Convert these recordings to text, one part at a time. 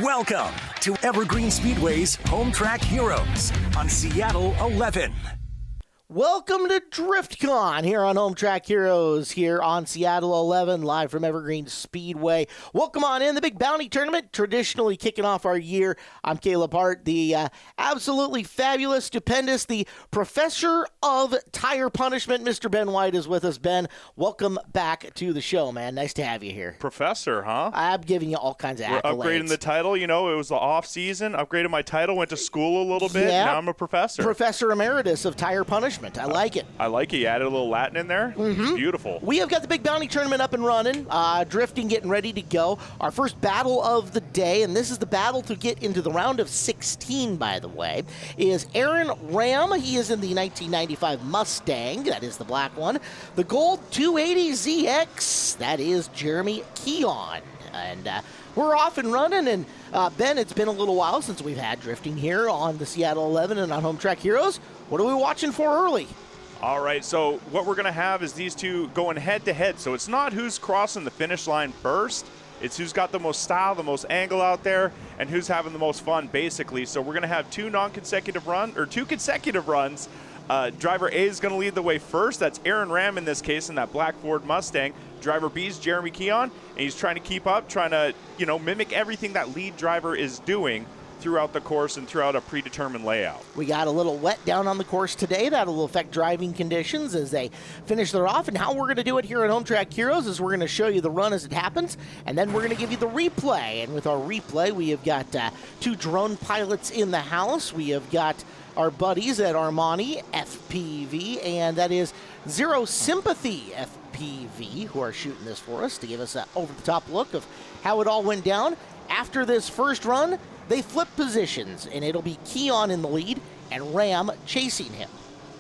Welcome to Evergreen Speedway's Hometrack Heroes on Seattle 11. Welcome to DRIFTCON here on Hometrack Heroes here on Seattle 11, live from Evergreen Speedway. Welcome on in, the big bounty tournament, traditionally kicking off our year. I'm Caleb Hart, the absolutely fabulous, stupendous, the professor of tire punishment. Mr. Ben White is with us. Ben, welcome back to the show, man. Nice to have you here. Professor, huh? I'm giving you all kinds of accolades. We're upgrading the title. You know, it was the off season. Upgraded my title, went to school a little bit. Yeah. Now I'm a professor. Professor Emeritus of tire punishment. I like it. I like it. You added a little Latin in there. It's beautiful. We have got the big bounty tournament up and running, drifting, getting ready to go. Our first battle of the day, and this is the battle to get into the round of 16, by the way, is Aaron Ram. He is in the 1995 Mustang. That is the black one. The gold 280ZX. That is Jeremy Keon. And we're off and running, and Ben, it's been a little while since we've had drifting here on the Seattle 11 and on Hometrack Heroes. What are we watching for early? All right, so what we're going to have is these two going head-to-head. So it's not who's crossing the finish line first. It's who's got the most style, the most angle out there, and who's having the most fun, basically. So we're going to have two consecutive runs. Driver A is going to lead the way first. That's Aaron Ram in this case in that black Ford Mustang. Driver B is Jeremy Keon, and he's trying to keep up, trying to, mimic everything that lead driver is doing throughout the course and throughout a predetermined layout. We got a little wet down on the course today. That'll affect driving conditions as they finish their off. And how we're going to do it here at Hometrack Heroes is we're going to show you the run as it happens, and then we're going to give you the replay. And with our replay, we have got two drone pilots in the house. We have got our buddies at Armani FPV, and that is Zero Sympathy FPV, who are shooting this for us to give us an over-the-top look of how it all went down. After this first run, they flip positions, and it'll be Keon in the lead and Ram chasing him.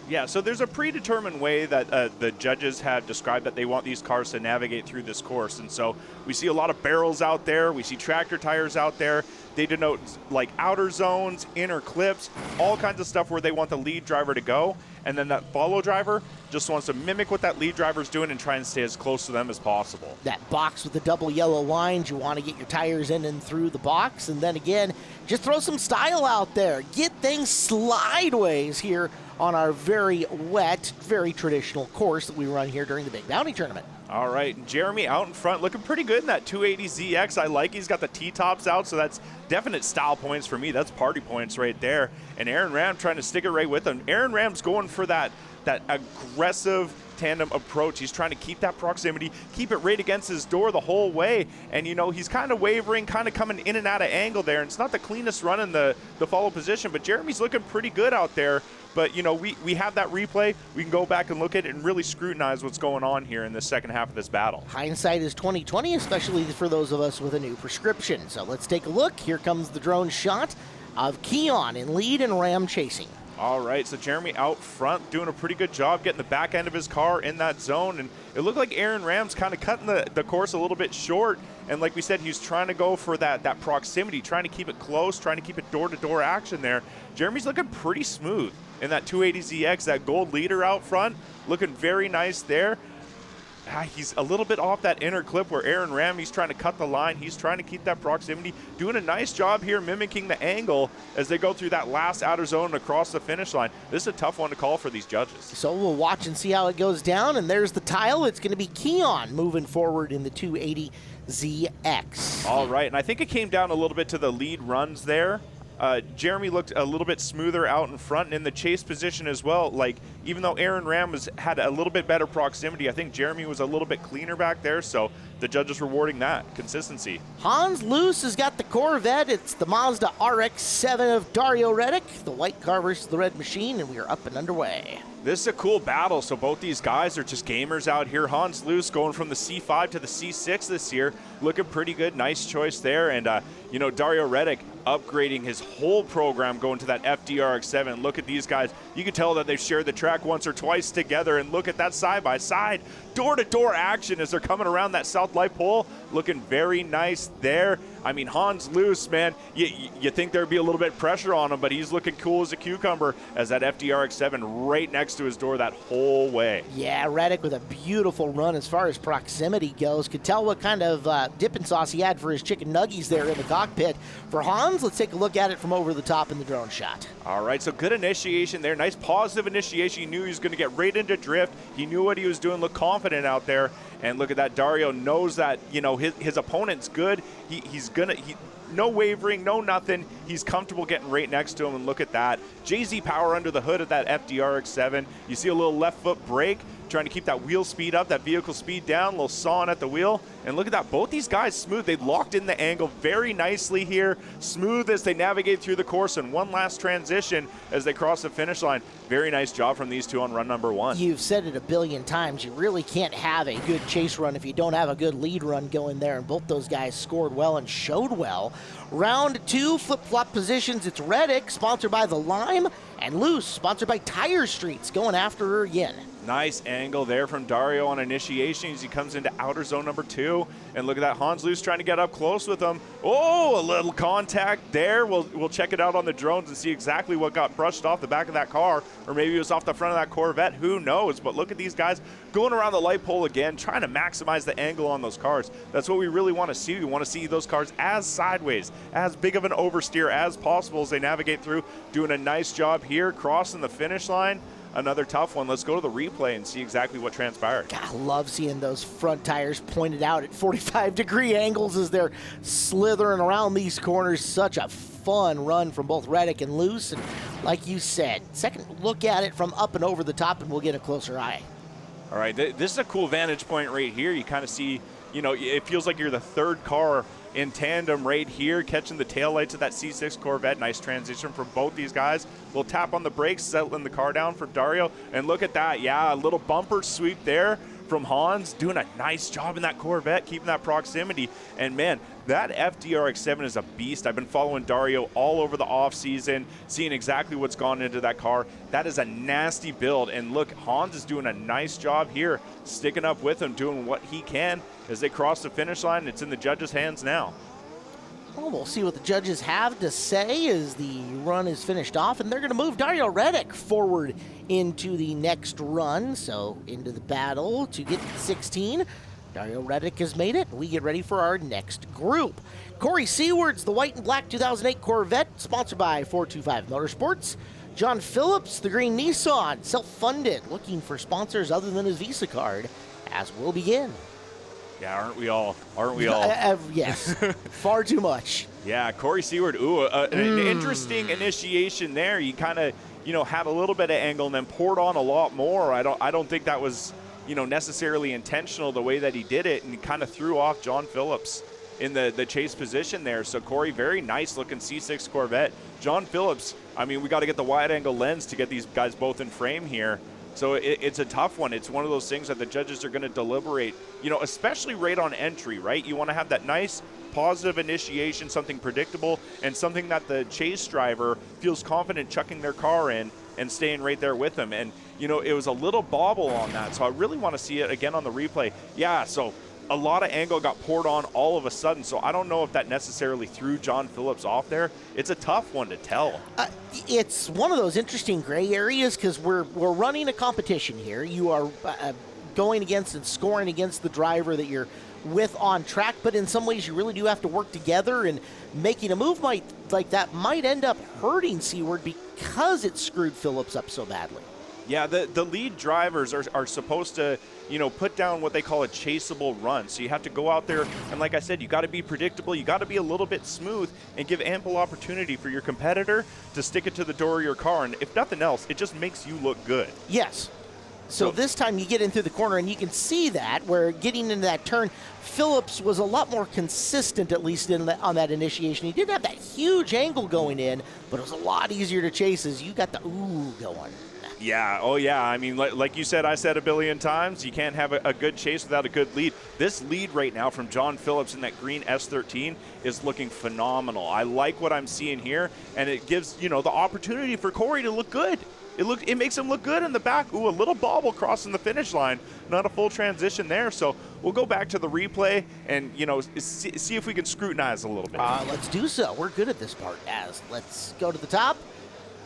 Yeah, so there's a predetermined way that the judges have described that they want these cars to navigate through this course. And so we see a lot of barrels out there. We see tractor tires out there. They denote like outer zones, inner clips, all kinds of stuff where they want the lead driver to go. And then that follow driver just wants to mimic what that lead driver's doing and try and stay as close to them as possible. That box with the double yellow lines, you want to get your tires in and through the box. And then again, just throw some style out there. Get things slideways here on our very wet, very traditional course that we run here during the Big Bounty Tournament. All right, Jeremy out in front, looking pretty good in that 280ZX. I like he's got the T-tops out, so that's definite style points for me. That's party points right there. And Aaron Ram trying to stick it right with him. Aaron Ram's going for that aggressive tandem approach. He's trying to keep that proximity, keep it right against his door the whole way. And, he's kind of wavering, kind of coming in and out of angle there. And it's not the cleanest run in the follow position, but Jeremy's looking pretty good out there. But, we have that replay. We can go back and look at it and really scrutinize what's going on here in the second half of this battle. Hindsight is 20/20, especially for those of us with a new prescription. So let's take a look. Here comes the drone shot of Keon in lead and Ram chasing. All right, so Jeremy out front doing a pretty good job getting the back end of his car in that zone. And it looked like Aaron Ram's kind of cutting the course a little bit short. And like we said, he's trying to go for that proximity, trying to keep it close, trying to keep it door-to-door action there. Jeremy's looking pretty smooth in that 280ZX, that gold leader out front, looking very nice there. He's a little bit off that inner clip where Aaron Ram, he's trying to cut the line. He's trying to keep that proximity, doing a nice job here mimicking the angle as they go through that last outer zone across the finish line. This is a tough one to call for these judges. So we'll watch and see how it goes down, and there's the tile. It's going to be Keon moving forward in the 280ZX. All right, and I think it came down a little bit to the lead runs there. Jeremy looked a little bit smoother out in front and in the chase position as well. Like, even though Aaron Ram had a little bit better proximity, I think Jeremy was a little bit cleaner back there, so the judges rewarding that consistency. Hans Luce has got the Corvette. It's the Mazda RX-7 of Dario Reddick, the white car versus the red machine, and we are up and underway. This is a cool battle. So both these guys are just gamers out here. Hans Luce going from the C5 to the C6 this year, looking pretty good. Nice choice there. And, Dario Reddick upgrading his whole program going to that FDRX7. Look at these guys. You can tell that they've shared the track once or twice together, and look at that side-by-side door-to-door action as they're coming around that south top light pole, looking very nice there. I mean, Hans Luce, man, you think there'd be a little bit of pressure on him, but he's looking cool as a cucumber as that FDRX7 right next to his door that whole way. Yeah, Reddick with a beautiful run as far as proximity goes. Could tell what kind of dipping sauce he had for his chicken nuggies there in the cockpit. For Hans, let's take a look at it from over the top in the drone shot. All right, so good initiation there. Nice positive initiation. He knew he was going to get right into drift. He knew what he was doing, looked confident out there. And look at that, Dario knows that, you know, his opponent's good. He's going to, no wavering, no nothing. He's comfortable getting right next to him, and look at that. JZ power under the hood of that FDRX7. You see a little left foot brake, trying to keep that wheel speed up, that vehicle speed down, a little sawing at the wheel. And look at that, both these guys smooth. They locked in the angle very nicely here, smooth as they navigate through the course, and one last transition as they cross the finish line. Very nice job from these two on run number one. You've said it a billion times, you really can't have a good chase run if you don't have a good lead run going there, and both those guys scored well and showed well. Round two, flip-flop positions. It's Reddick, sponsored by The Lime, and Luce, sponsored by Tire Streets, going after her again. Nice angle there from Dario on initiation as he comes into outer zone number two. And look at that, Hans Luce trying to get up close with him. Oh, a little contact there. We'll check it out on the drones and see exactly what got brushed off the back of that car. Or maybe it was off the front of that Corvette. Who knows? But look at these guys going around the light pole again, trying to maximize the angle on those cars. That's what we really want to see. We want to see those cars as sideways, as big of an oversteer as possible as they navigate through. Doing a nice job here, crossing the finish line. Another tough one. Let's go to the replay and see exactly what transpired. God, I love seeing those front tires pointed out at 45-degree angles as they're slithering around these corners. Such a fun run from both Reddick and Luce. And like you said, second look at it from up and over the top and we'll get a closer eye. All right, this is a cool vantage point right here. You kind of see, you know, it feels like you're the third car in tandem right here, catching the taillights of that C6 Corvette. Nice transition from both these guys. We'll tap on the brakes, settling the car down for Dario. And look at that. Yeah, a little bumper sweep there from Hans. Doing a nice job in that Corvette, keeping that proximity. And, man, that FDRX7 is a beast. I've been following Dario all over the offseason, seeing exactly what's gone into that car. That is a nasty build. And, look, Hans is doing a nice job here, sticking up with him, doing what he can as they cross the finish line. It's in the judges' hands now. Well, we'll see what the judges have to say as the run is finished off, and they're going to move Dario Reddick forward into the next run, so into the battle to get to 16. Dario Reddick has made it. We get ready for our next group. Corey Seward's the white and black 2008 Corvette, sponsored by 425 Motorsports. John Phillips, the green Nissan, self-funded, looking for sponsors other than his Visa card, as we'll begin. Yeah, aren't we all? Aren't we all? Yes, far too much. Yeah, Corey Seward, an interesting initiation there. You kind of, you know, had a little bit of angle and then poured on a lot more. I don't think that was, you know, necessarily intentional the way that he did it, and he kind of threw off John Phillips in the chase position there. So Corey, very nice looking C6 Corvette. John Phillips, I mean, we got to get the wide angle lens to get these guys both in frame here. So it's a tough one. It's one of those things that the judges are going to deliberate, you know, especially right on entry, right? You want to have that nice positive initiation, something predictable, and something that the chase driver feels confident chucking their car in and staying right there with them. And, you know, it was a little bobble on that. So I really want to see it again on the replay. Yeah, so a lot of angle got poured on all of a sudden, so I don't know if that necessarily threw John Phillips off there. It's a tough one to tell. It's one of those interesting gray areas because we're running a competition here. You are going against and scoring against the driver that you're with on track, but in some ways you really do have to work together, and making a move like that might end up hurting Seward because it screwed Phillips up so badly. Yeah, the lead drivers are supposed to, you know, put down what they call a chaseable run. So you have to go out there, and like I said, you got to be predictable. You got to be a little bit smooth and give ample opportunity for your competitor to stick it to the door of your car. And if nothing else, it just makes you look good. Yes. So this time you get in through the corner, and you can see that where getting into that turn, Phillips was a lot more consistent, at least on that initiation. He didn't have that huge angle going in, but it was a lot easier to chase as you got the ooh going. Yeah, oh yeah. I mean, like you said, I said a billion times, you can't have a good chase without a good lead. This lead right now from John Phillips in that green S13 is looking phenomenal. I like what I'm seeing here, and it gives, the opportunity for Corey to look good. It makes him look good in the back. Ooh, a little bobble crossing the finish line. Not a full transition there. So we'll go back to the replay and, see if we can scrutinize a little bit. Let's do so. We're good at this part, let's go to the top.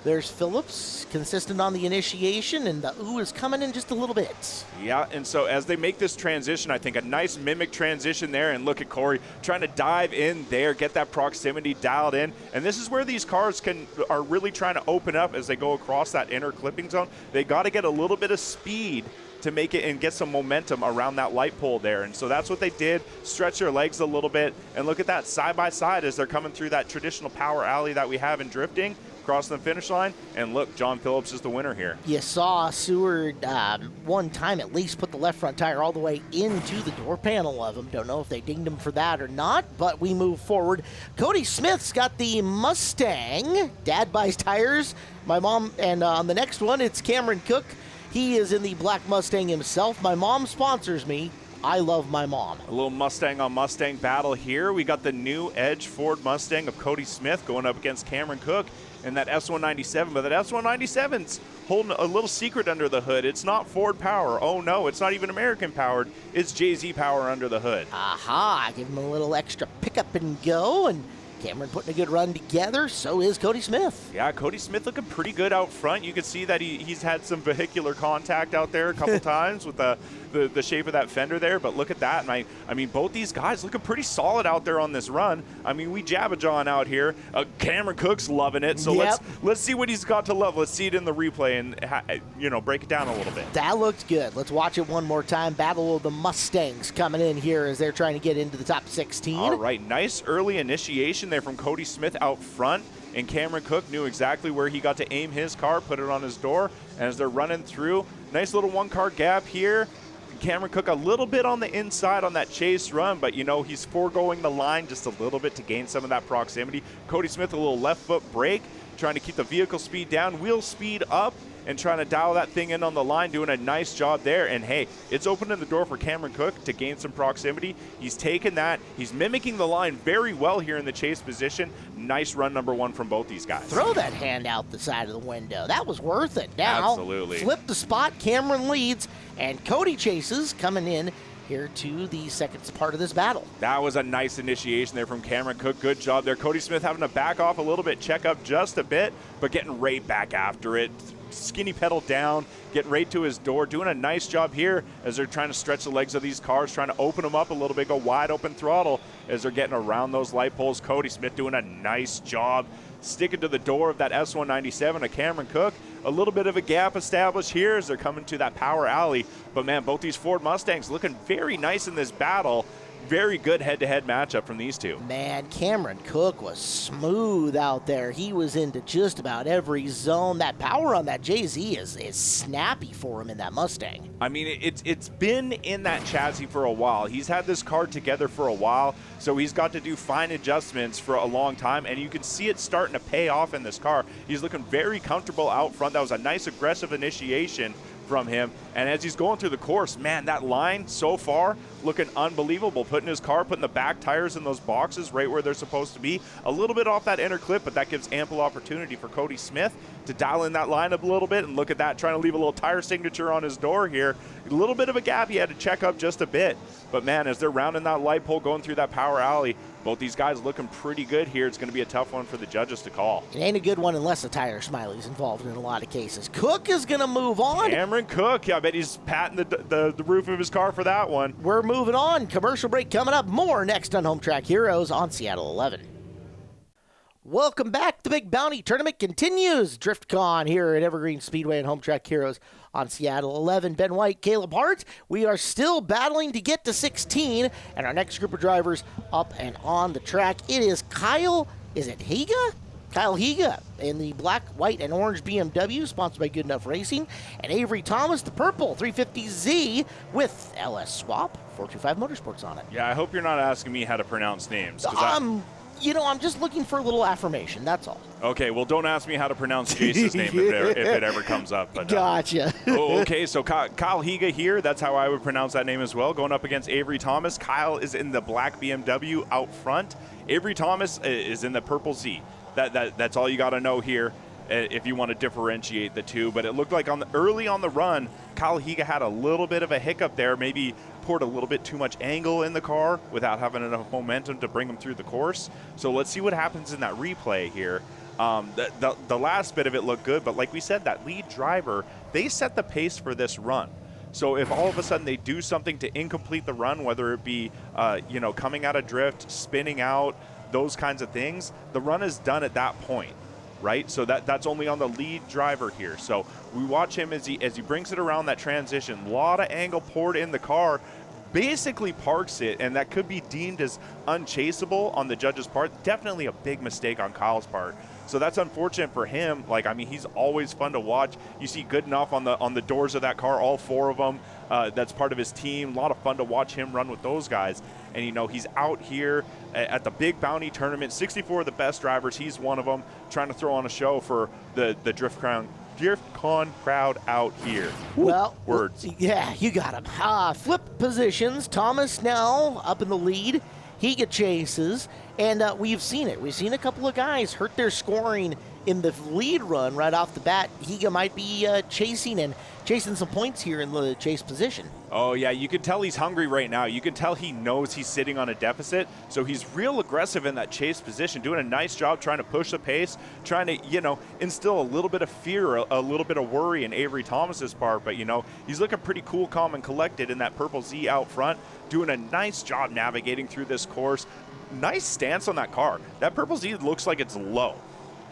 There's Phillips, consistent on the initiation, and the ooh is coming in just a little bit. Yeah, and so as they make this transition, I think a nice mimic transition there, and look at Corey trying to dive in there, get that proximity dialed in, and this is where these cars are really trying to open up as they go across that inner clipping zone. They got to get a little bit of speed to make it and get some momentum around that light pole there. And so that's what they did, stretch their legs a little bit, and look at that side by side as they're coming through that traditional power alley that we have in drifting, crossing the finish line, and look, John Phillips is the winner here. You saw Seward one time at least put the left front tire all the way into the door panel of him. Don't know if they dinged him for that or not, but we move forward. Cody Smith's got the Mustang. Dad buys tires. My mom, and on the next one, it's Cameron Cook. He is in the black Mustang himself. My mom sponsors me. I love my mom. A little Mustang on Mustang battle here. We got the new Edge Ford Mustang of Cody Smith going up against Cameron Cook in that S197, but that S197's holding a little secret under the hood. It's not Ford power. Oh no, it's not even American powered. It's JZ power under the hood. Aha, give him a little extra pickup and go, and Cameron putting a good run together. So is Cody Smith. Yeah, Cody Smith looking pretty good out front. You can see that he's had some vehicular contact out there a couple times with the shape of that fender there, but look at that. And I mean, both these guys looking pretty solid out there on this run. I mean, we jab a John out here. Cameron Cook's loving it, so let's see what he's got to love. Let's see it in the replay and break it down a little bit. That looked good. Let's watch it one more time. Battle of the Mustangs coming in here as they're trying to get into the top 16. All right, nice early initiation there from Cody Smith out front, and Cameron Cook knew exactly where he got to aim his car, put it on his door, and as they're running through, nice little one-car gap here. Cameron Cook a little bit on the inside on that chase run, but he's foregoing the line just a little bit to gain some of that proximity. Cody Smith a little left foot brake, trying to keep the vehicle speed down, wheel speed up, and trying to dial that thing in on the line, doing a nice job there. And hey, it's opening the door for Cameron Cook to gain some proximity. He's taken that. He's mimicking the line very well here in the chase position. Nice run number one from both these guys. Throw that hand out the side of the window. That was worth it. Now, absolutely. Flip the spot. Cameron leads, and Cody chases coming in here to the second part of this battle. That was a nice initiation there from Cameron Cook. Good job there. Cody Smith having to back off a little bit, check up just a bit, but getting right back after it. Skinny pedal down, getting right to his door, doing a nice job here as they're trying to stretch the legs of these cars, trying to open them up a little bit, go wide open throttle as they're getting around those light poles. Cody Smith doing a nice job sticking to the door of that S197 of Cameron Cook. A little bit of a gap established here as they're coming to that power alley. But man, both these Ford Mustangs looking very nice in this battle. Very good head-to-head matchup from these two. Man, Cameron Cook was smooth out there. He was into just about every zone. That power on that JZ is snappy for him in that Mustang. I mean, it's been in that chassis for a while. He's had this car together for a while, so he's got to do fine adjustments for a long time, and you can see it starting to pay off in this car. He's looking very comfortable out front. That was a nice aggressive initiation from him, and as he's going through the course, man, that line so far looking unbelievable, putting his car, putting the back tires in those boxes right where they're supposed to be, a little bit off that inner clip, but that gives ample opportunity for Cody Smith to dial in that line up a little bit. And look at that, trying to leave a little tire signature on his door here. A little bit of a gap he had to check up just a bit, but man, as they're rounding that light pole going through that power alley, both these guys looking pretty good here. It's going to be a tough one for the judges to call. It ain't a good one unless the tire smiley's involved in a lot of cases. Cook is going to move on. Cameron Cook, yeah, I bet he's patting the roof of his car for that one. We're moving on. Commercial break coming up. More next on Hometrack Heroes on Seattle 11. Welcome back. The Big Bounty Tournament continues. DRIFTCON here at Evergreen Speedway and Hometrack Heroes on Seattle 11. Ben White, Caleb Hart. We are still battling to get to 16, and our next group of drivers up and on the track. It is Kyle, is it Higa? Kyle Higa in the black, white, and orange BMW, sponsored by Good Enough Racing, and Avery Thomas, the purple 350Z with LS Swap 425 Motorsports on it. Yeah, I hope you're not asking me how to pronounce names. You know, I'm just looking for a little affirmation, that's all. Okay, well, don't ask me how to pronounce Jace's name if it ever comes up. But, gotcha. Okay, so Kyle Higa here. That's how I would pronounce that name as well. Going up against Avery Thomas. Kyle is in the black BMW out front. Avery Thomas is in the purple Z. That's all you got to know here if you want to differentiate the two. But it looked like early on the run, Kyle Higa had a little bit of a hiccup there. Maybe poured a little bit too much angle in the car without having enough momentum to bring him through the course. So let's see what happens in that replay here. The last bit of it looked good, but like we said, that lead driver, they set the pace for this run. So if all of a sudden they do something to incomplete the run, whether it be coming out of drift, spinning out, those kinds of things, the run is done at that point, right? So that's only on the lead driver here. So we watch him as he brings it around that transition. A lot of angle poured in the car, basically parks it, and that could be deemed as unchaseable on the judge's part. Definitely a big mistake on Kyle's part. So that's unfortunate for him. Like, I mean, he's always fun to watch. You see good enough on the doors of that car, all four of them. That's part of his team. A lot of fun to watch him run with those guys. And, he's out here at the big bounty tournament. 64 of the best drivers. He's one of them, trying to throw on a show for the DRIFTCON crowd out here. Well, words. Yeah, you got him. Flip positions. Thomas now up in the lead. Higa chases, and we've seen it. We've seen a couple of guys hurt their scoring in the lead run right off the bat. Higa might be chasing some points here in the chase position. Oh, yeah, you can tell he's hungry right now. You can tell he knows he's sitting on a deficit, so he's real aggressive in that chase position, doing a nice job trying to push the pace, trying to, instill a little bit of fear, a little bit of worry in Avery Thomas's part, but, he's looking pretty cool, calm, and collected in that purple Z out front, doing a nice job navigating through this course. Nice stance on that car. That purple Z looks like it's low.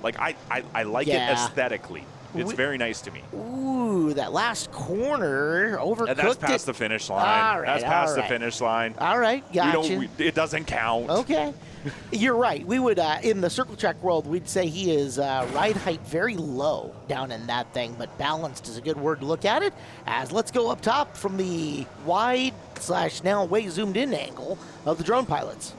Like, I like it aesthetically. It's very nice to me. Ooh, that last corner overcooked it. That's past the finish line. All right, that's past the finish line. All right, gotcha. It doesn't count. Okay. You're right. We would, in the circle track world, we'd say he is ride height very low down in that thing, but balanced is a good word to look at it. As let's go up top from the wide / now way zoomed in angle of the drone pilots.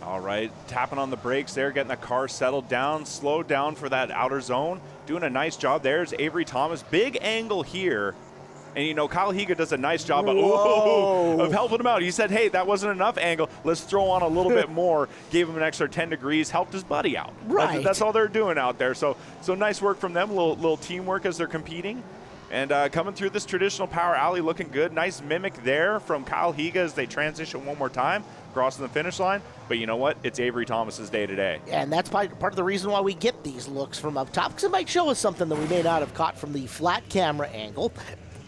All right, tapping on the brakes there, getting the car settled down, slowed down for that outer zone. Doing a nice job. There's Avery Thomas. Big angle here. And, Kyle Higa does a nice job of helping him out. He said, hey, that wasn't enough angle. Let's throw on a little bit more. Gave him an extra 10 degrees, helped his buddy out. Right. That's all they're doing out there. So nice work from them, little teamwork as they're competing. And coming through this traditional power alley looking good. Nice mimic there from Kyle Higa as they transition one more time, crossing the finish line. But you know what? It's Avery Thomas's day today. And that's part of the reason why we get these looks from up top, because it might show us something that we may not have caught from the flat camera angle.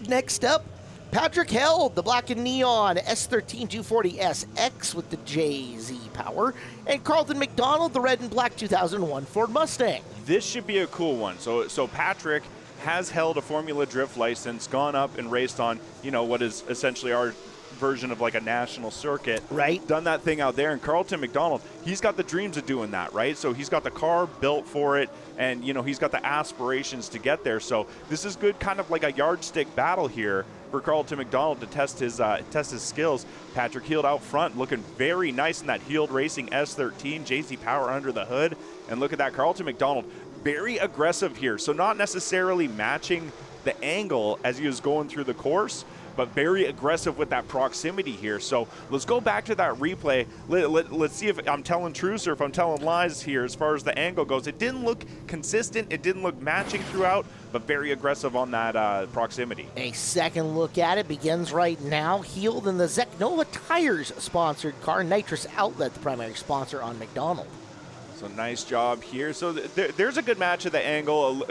Next up, Patrick Held, the black and neon S13 240SX with the JZ power, and Carlton McDonald, the red and black 2001 Ford Mustang. This should be a cool one. So Patrick has held a Formula Drift license, gone up and raced on, what is essentially our version of like a national circuit. Right. Done that thing out there. And Carlton McDonald, he's got the dreams of doing that, right? So he's got the car built for it, and, he's got the aspirations to get there. So this is good, kind of like a yardstick battle here for Carlton McDonald to test his skills. Patrick Heald out front, looking very nice in that Heald Racing S13, JZ power under the hood. And look at that, Carlton McDonald, very aggressive here. So not necessarily matching the angle as he was going through the course, but very aggressive with that proximity here. So let's go back to that replay. Let's see if I'm telling truths or if I'm telling lies here as far as the angle goes. It didn't look consistent. It didn't look matching throughout, but very aggressive on that proximity. A second look at it begins right now. Heald in the Zeknova Tires sponsored car. Nitrous Outlet, the primary sponsor on McDonald. So nice job here. So there's a good match of the angle,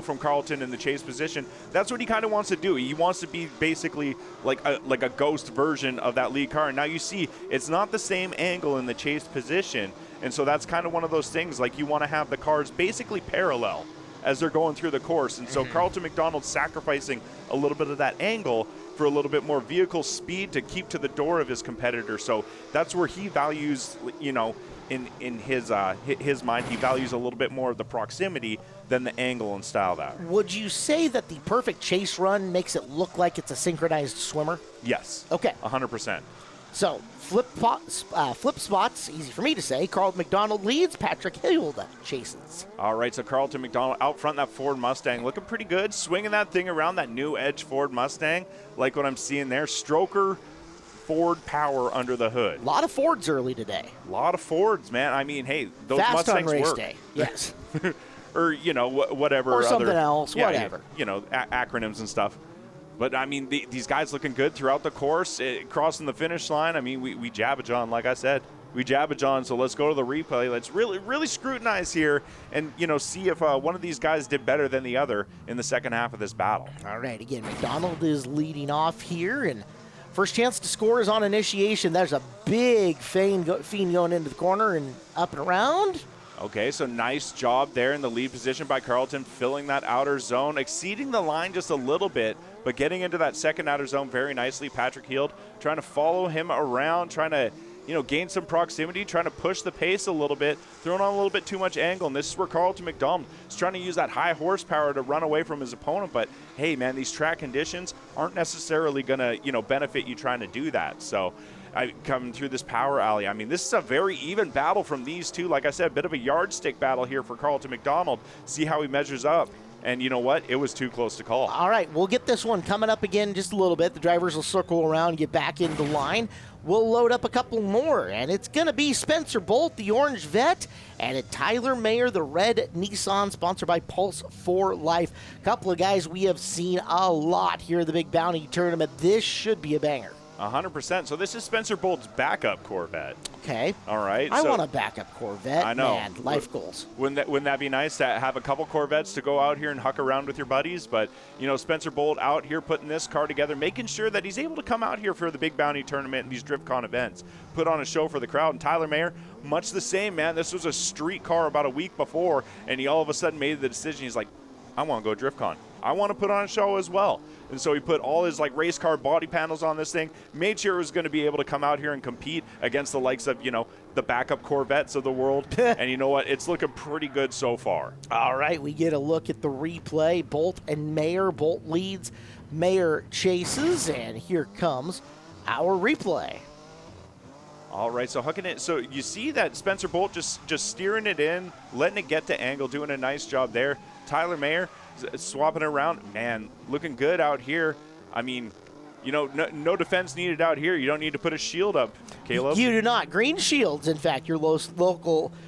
from Carlton in the chase position. That's what he kind of wants to do. He wants to be basically like a ghost version of that lead car. And now you see it's not the same angle in the chase position. And so that's kind of one of those things, like you want to have the cars basically parallel as they're going through the course. And so Carlton McDonald sacrificing a little bit of that angle for a little bit more vehicle speed to keep to the door of his competitor. So that's where he values, in his mind, he values a little bit more of the proximity than the angle and style that. Would you say that the perfect chase run makes it look like it's a synchronized swimmer? Yes. Okay. 100%. So flip spots, easy for me to say. Carlton McDonald leads, Patrick Hilda chases. All right, so Carlton McDonald out front, that Ford Mustang, looking pretty good. Swinging that thing around, that new Edge Ford Mustang, like what I'm seeing there. Stroker Ford power under the hood. A lot of Fords early today. A lot of Fords, man. I mean, hey, those Fast Mustangs on race work. day, yes. Or, you know, whatever. Or something other, else, yeah, whatever. You know, acronyms and stuff. But, I mean, these guys looking good throughout the course, crossing the finish line. I mean, we jab a John, like I said. We jab a John, so let's go to the replay. Let's really scrutinize here and, you know, see if one of these guys did better than the other in the second half of this battle. All right, again, McDonald is leading off here, and first chance to score is on initiation. There's a big fiend going into the corner and up and around. Okay, so nice job there in the lead position by Carlton, filling that outer zone, exceeding the line just a little bit, but getting into that second outer zone very nicely. Patrick Heald trying to follow him around, trying to, you know, gain some proximity, trying to push the pace a little bit, throwing on a little bit too much angle. And this is where Carlton McDonald is trying to use that high horsepower to run away from his opponent. But, hey, man, these track conditions aren't necessarily going to, you know, benefit you trying to do that. So coming through this power alley, I mean, this is a very even battle from these two. Like I said, a bit of a yardstick battle here for Carlton McDonald. See how he measures up. And you know what? It was too close to call. All right, we'll get this one coming up again just a little bit. The drivers will circle around, get back into line. We'll load up a couple more, and it's going to be Spencer Bolt, the orange vet, and Tyler Mayer, the red Nissan, sponsored by Pulse for Life. A couple of guys we have seen a lot here at the Big Bounty Tournament. This should be a banger. 100%. So this is Spencer Bolt's backup Corvette. Okay. All right. I want a backup Corvette. I know. Man, life goals. Wouldn't that be nice to have a couple Corvettes to go out here and huck around with your buddies? But, you know, Spencer Bolt out here putting this car together, making sure that he's able to come out here for the Big Bounty Tournament and these DRIFTCON events, put on a show for the crowd. And Tyler Mayer, much the same, man. This was a street car about a week before, and he all of a sudden made the decision. He's like, I want to go DRIFTCON. I want to put on a show as well. And so he put all his like race car body panels on this thing, made sure it was going to be able to come out here and compete against the likes of, you know, the backup Corvettes of the world. And you know what? It's looking pretty good so far. All right, we get a look at the replay. Bolt and Mayer. Bolt leads, Mayer chases, and here comes our replay. All right, so hooking it. So you see that Spencer Bolt just steering it in, letting it get to angle, doing a nice job there. Tyler Mayer swapping it around. Man, looking good out here. I mean, you know, no defense needed out here. You don't need to put a shield up, Caleb. You do not. Green Shields, in fact, your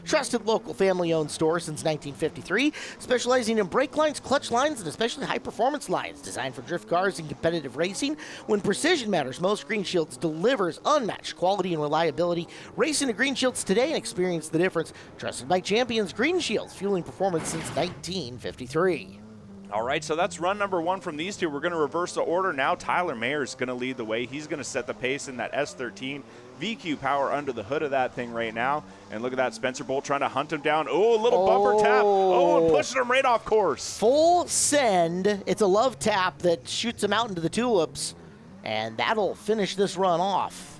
trusted local family-owned store since 1953, specializing in brake lines, clutch lines, and especially high-performance lines designed for drift cars and competitive racing. When precision matters most, Green Shields delivers unmatched quality and reliability. Race into Green Shields today and experience the difference. Trusted by champions, Green Shields, fueling performance since 1953. All right, so that's run number one from these two. We're going to reverse the order now. Tyler Mayer is going to lead the way. He's going to set the pace in that S13. VQ power under the hood of that thing right now. And look at that, Spencer Bolt trying to hunt him down. Oh, a little bumper tap. Oh, and pushing him right off course. Full send. It's a love tap that shoots him out into the tulips, and that'll finish this run off.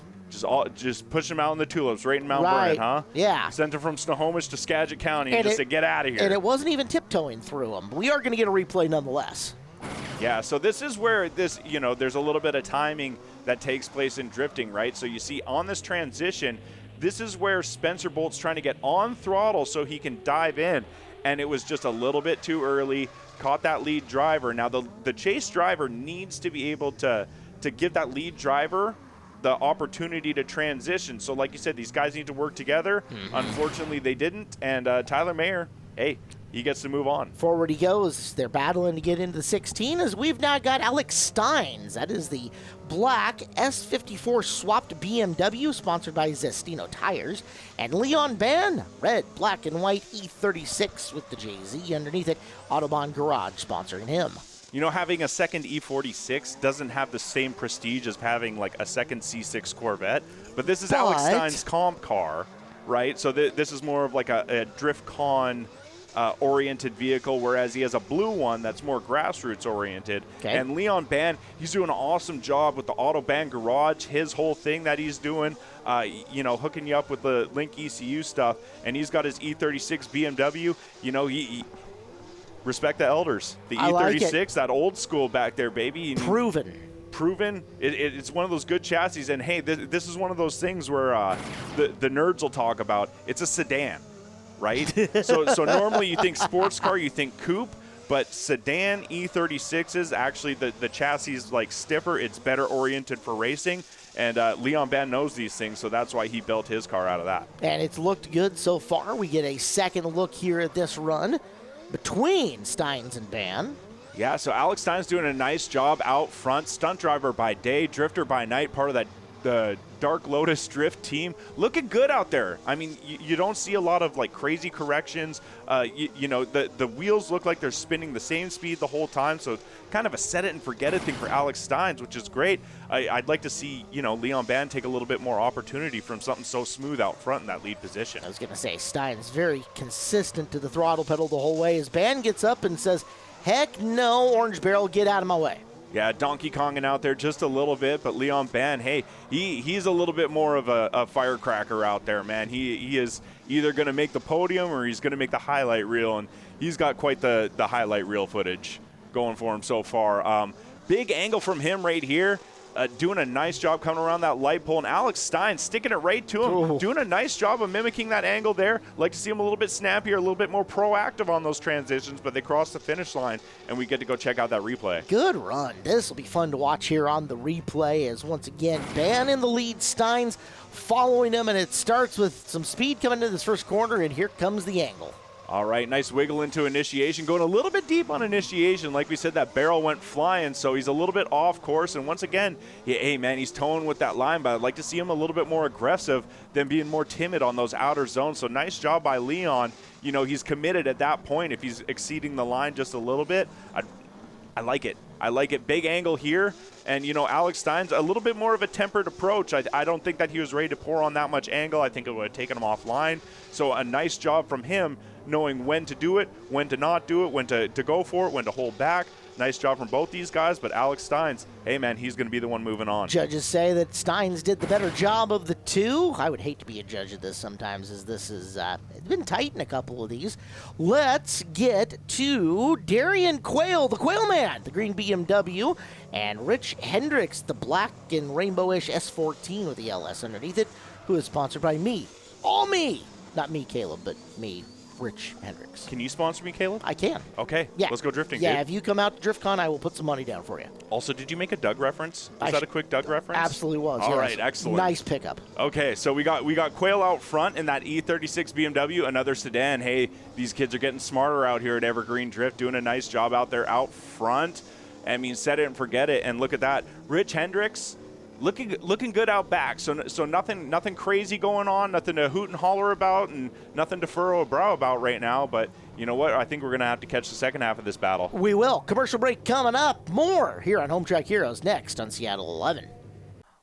Just push him out in the tulips, right in Mount Vernon, huh? Yeah. Sent him from Snohomish to Skagit County and just said, get out of here. And it wasn't even tiptoeing through him. We are going to get a replay nonetheless. Yeah, so this is where this, you know, there's a little bit of timing that takes place in drifting, right? So you see on this transition, this is where Spencer Bolt's trying to get on throttle so he can dive in, and it was just a little bit too early, caught that lead driver. Now the chase driver needs to be able to give that lead driver the opportunity to transition. So like you said, these guys need to work together. Unfortunately, they didn't, and Tyler Mayer, hey, he gets to move on. Forward he goes. They're battling to get into the 16 as we've now got Alex Steins. That is the black S54 swapped BMW sponsored by Zestino Tires. And Leon Ban, red, black, and white E36 with the JZ underneath it. Autobahn Garage sponsoring him. You know, having a second E46 doesn't have the same prestige as having like a second C6 Corvette, but this is Alex Stein's comp car, right? So this is more of like a DRIFTCON oriented vehicle, whereas he has a blue one that's more grassroots oriented. Okay. And Leon Ban, he's doing an awesome job with the Autobahn Garage, his whole thing that he's doing, you know, hooking you up with the Link ECU stuff, and he's got his E36 BMW. You know, he respect the elders. The E36, that old school back there, baby. Proven. proven. It's one of those good chassis. And hey, this is one of those things where the nerds will talk about. It's a sedan, right? so normally you think sports car, you think coupe. But sedan E36s, actually the chassis is like stiffer. It's better oriented for racing. And Leon Ben knows these things, so that's why he built his car out of that. And it's looked good so far. We get a second look here at this run between Steins and Ben. Yeah, so Alex Stein's doing a nice job out front. Stunt driver by day, drifter by night, part of the Dark Lotus drift team. Looking good out there. I mean, you don't see a lot of like crazy corrections. The wheels look like they're spinning the same speed the whole time, so kind of a set it and forget it thing for Alex Steins, which is great. I'd like to see, Leon Ban take a little bit more opportunity from something so smooth out front in that lead position. I was going to say, Steins very consistent to the throttle pedal the whole way as Ban gets up and says, heck no, Orange Barrel, get out of my way. Yeah, Donkey Konging out there just a little bit, but Leon Ban, hey, he's a little bit more of a firecracker out there, man. He is either going to make the podium or he's going to make the highlight reel, and he's got quite the highlight reel footage going for him so far. Big angle from him right here. Doing a nice job coming around that light pole, and Alex Stein sticking it right to him. Ooh. Doing a nice job of mimicking that angle there. Like to see him a little bit snappier, a little bit more proactive on those transitions, but they cross the finish line, and we get to go check out that replay. Good run. This will be fun to watch here on the replay as once again, Ban in the lead, Steins following him, and it starts with some speed coming into this first corner, and here comes the angle. All right, nice wiggle into initiation. Going a little bit deep on initiation. Like we said, that barrel went flying, so he's a little bit off course. And once again, hey, man, he's towing with that line, but I'd like to see him a little bit more aggressive than being more timid on those outer zones. So nice job by Leon. He's committed at that point. If he's exceeding the line just a little bit, I like it. I like it. Big angle here. And, Alex Stein's a little bit more of a tempered approach. I don't think that he was ready to pour on that much angle. I think it would have taken him offline. So a nice job from him knowing when to do it, when to not do it, when to go for it, when to hold back. Nice job from both these guys, but Alex Steins, hey, man, he's going to be the one moving on. Judges say that Steins did the better job of the two. I would hate to be a judge of this sometimes, as this is it's been tight in a couple of these. Let's get to Darian Quayle, the Quail Man, the green BMW, and Rich Hendricks, the black and rainbowish S14 with the LS underneath it, who is sponsored by me. All me. Not me, Caleb, but me, Rich Hendricks. Can you sponsor me, Caleb? I can. Okay, Yeah. Let's go drifting, Yeah, dude. if you come out to DRIFTCON, I will put some money down for you. Also, did you make a Doug reference? Was that a quick Doug reference? Absolutely was. All yes. right, excellent. Nice pickup. Okay, so we got Quayle out front in that E36 BMW, another sedan. Hey, these kids are getting smarter out here at Evergreen Drift, doing a nice job out there out front. I mean, set it and forget it, and look at that. Rich Hendricks, looking good out back. So nothing crazy going on, nothing to hoot and holler about, and nothing to furrow a brow about right now. But you know what? I think we're going to have to catch the second half of this battle. We will. Commercial break coming up. More here on Hometrack Heroes next on Seattle 11.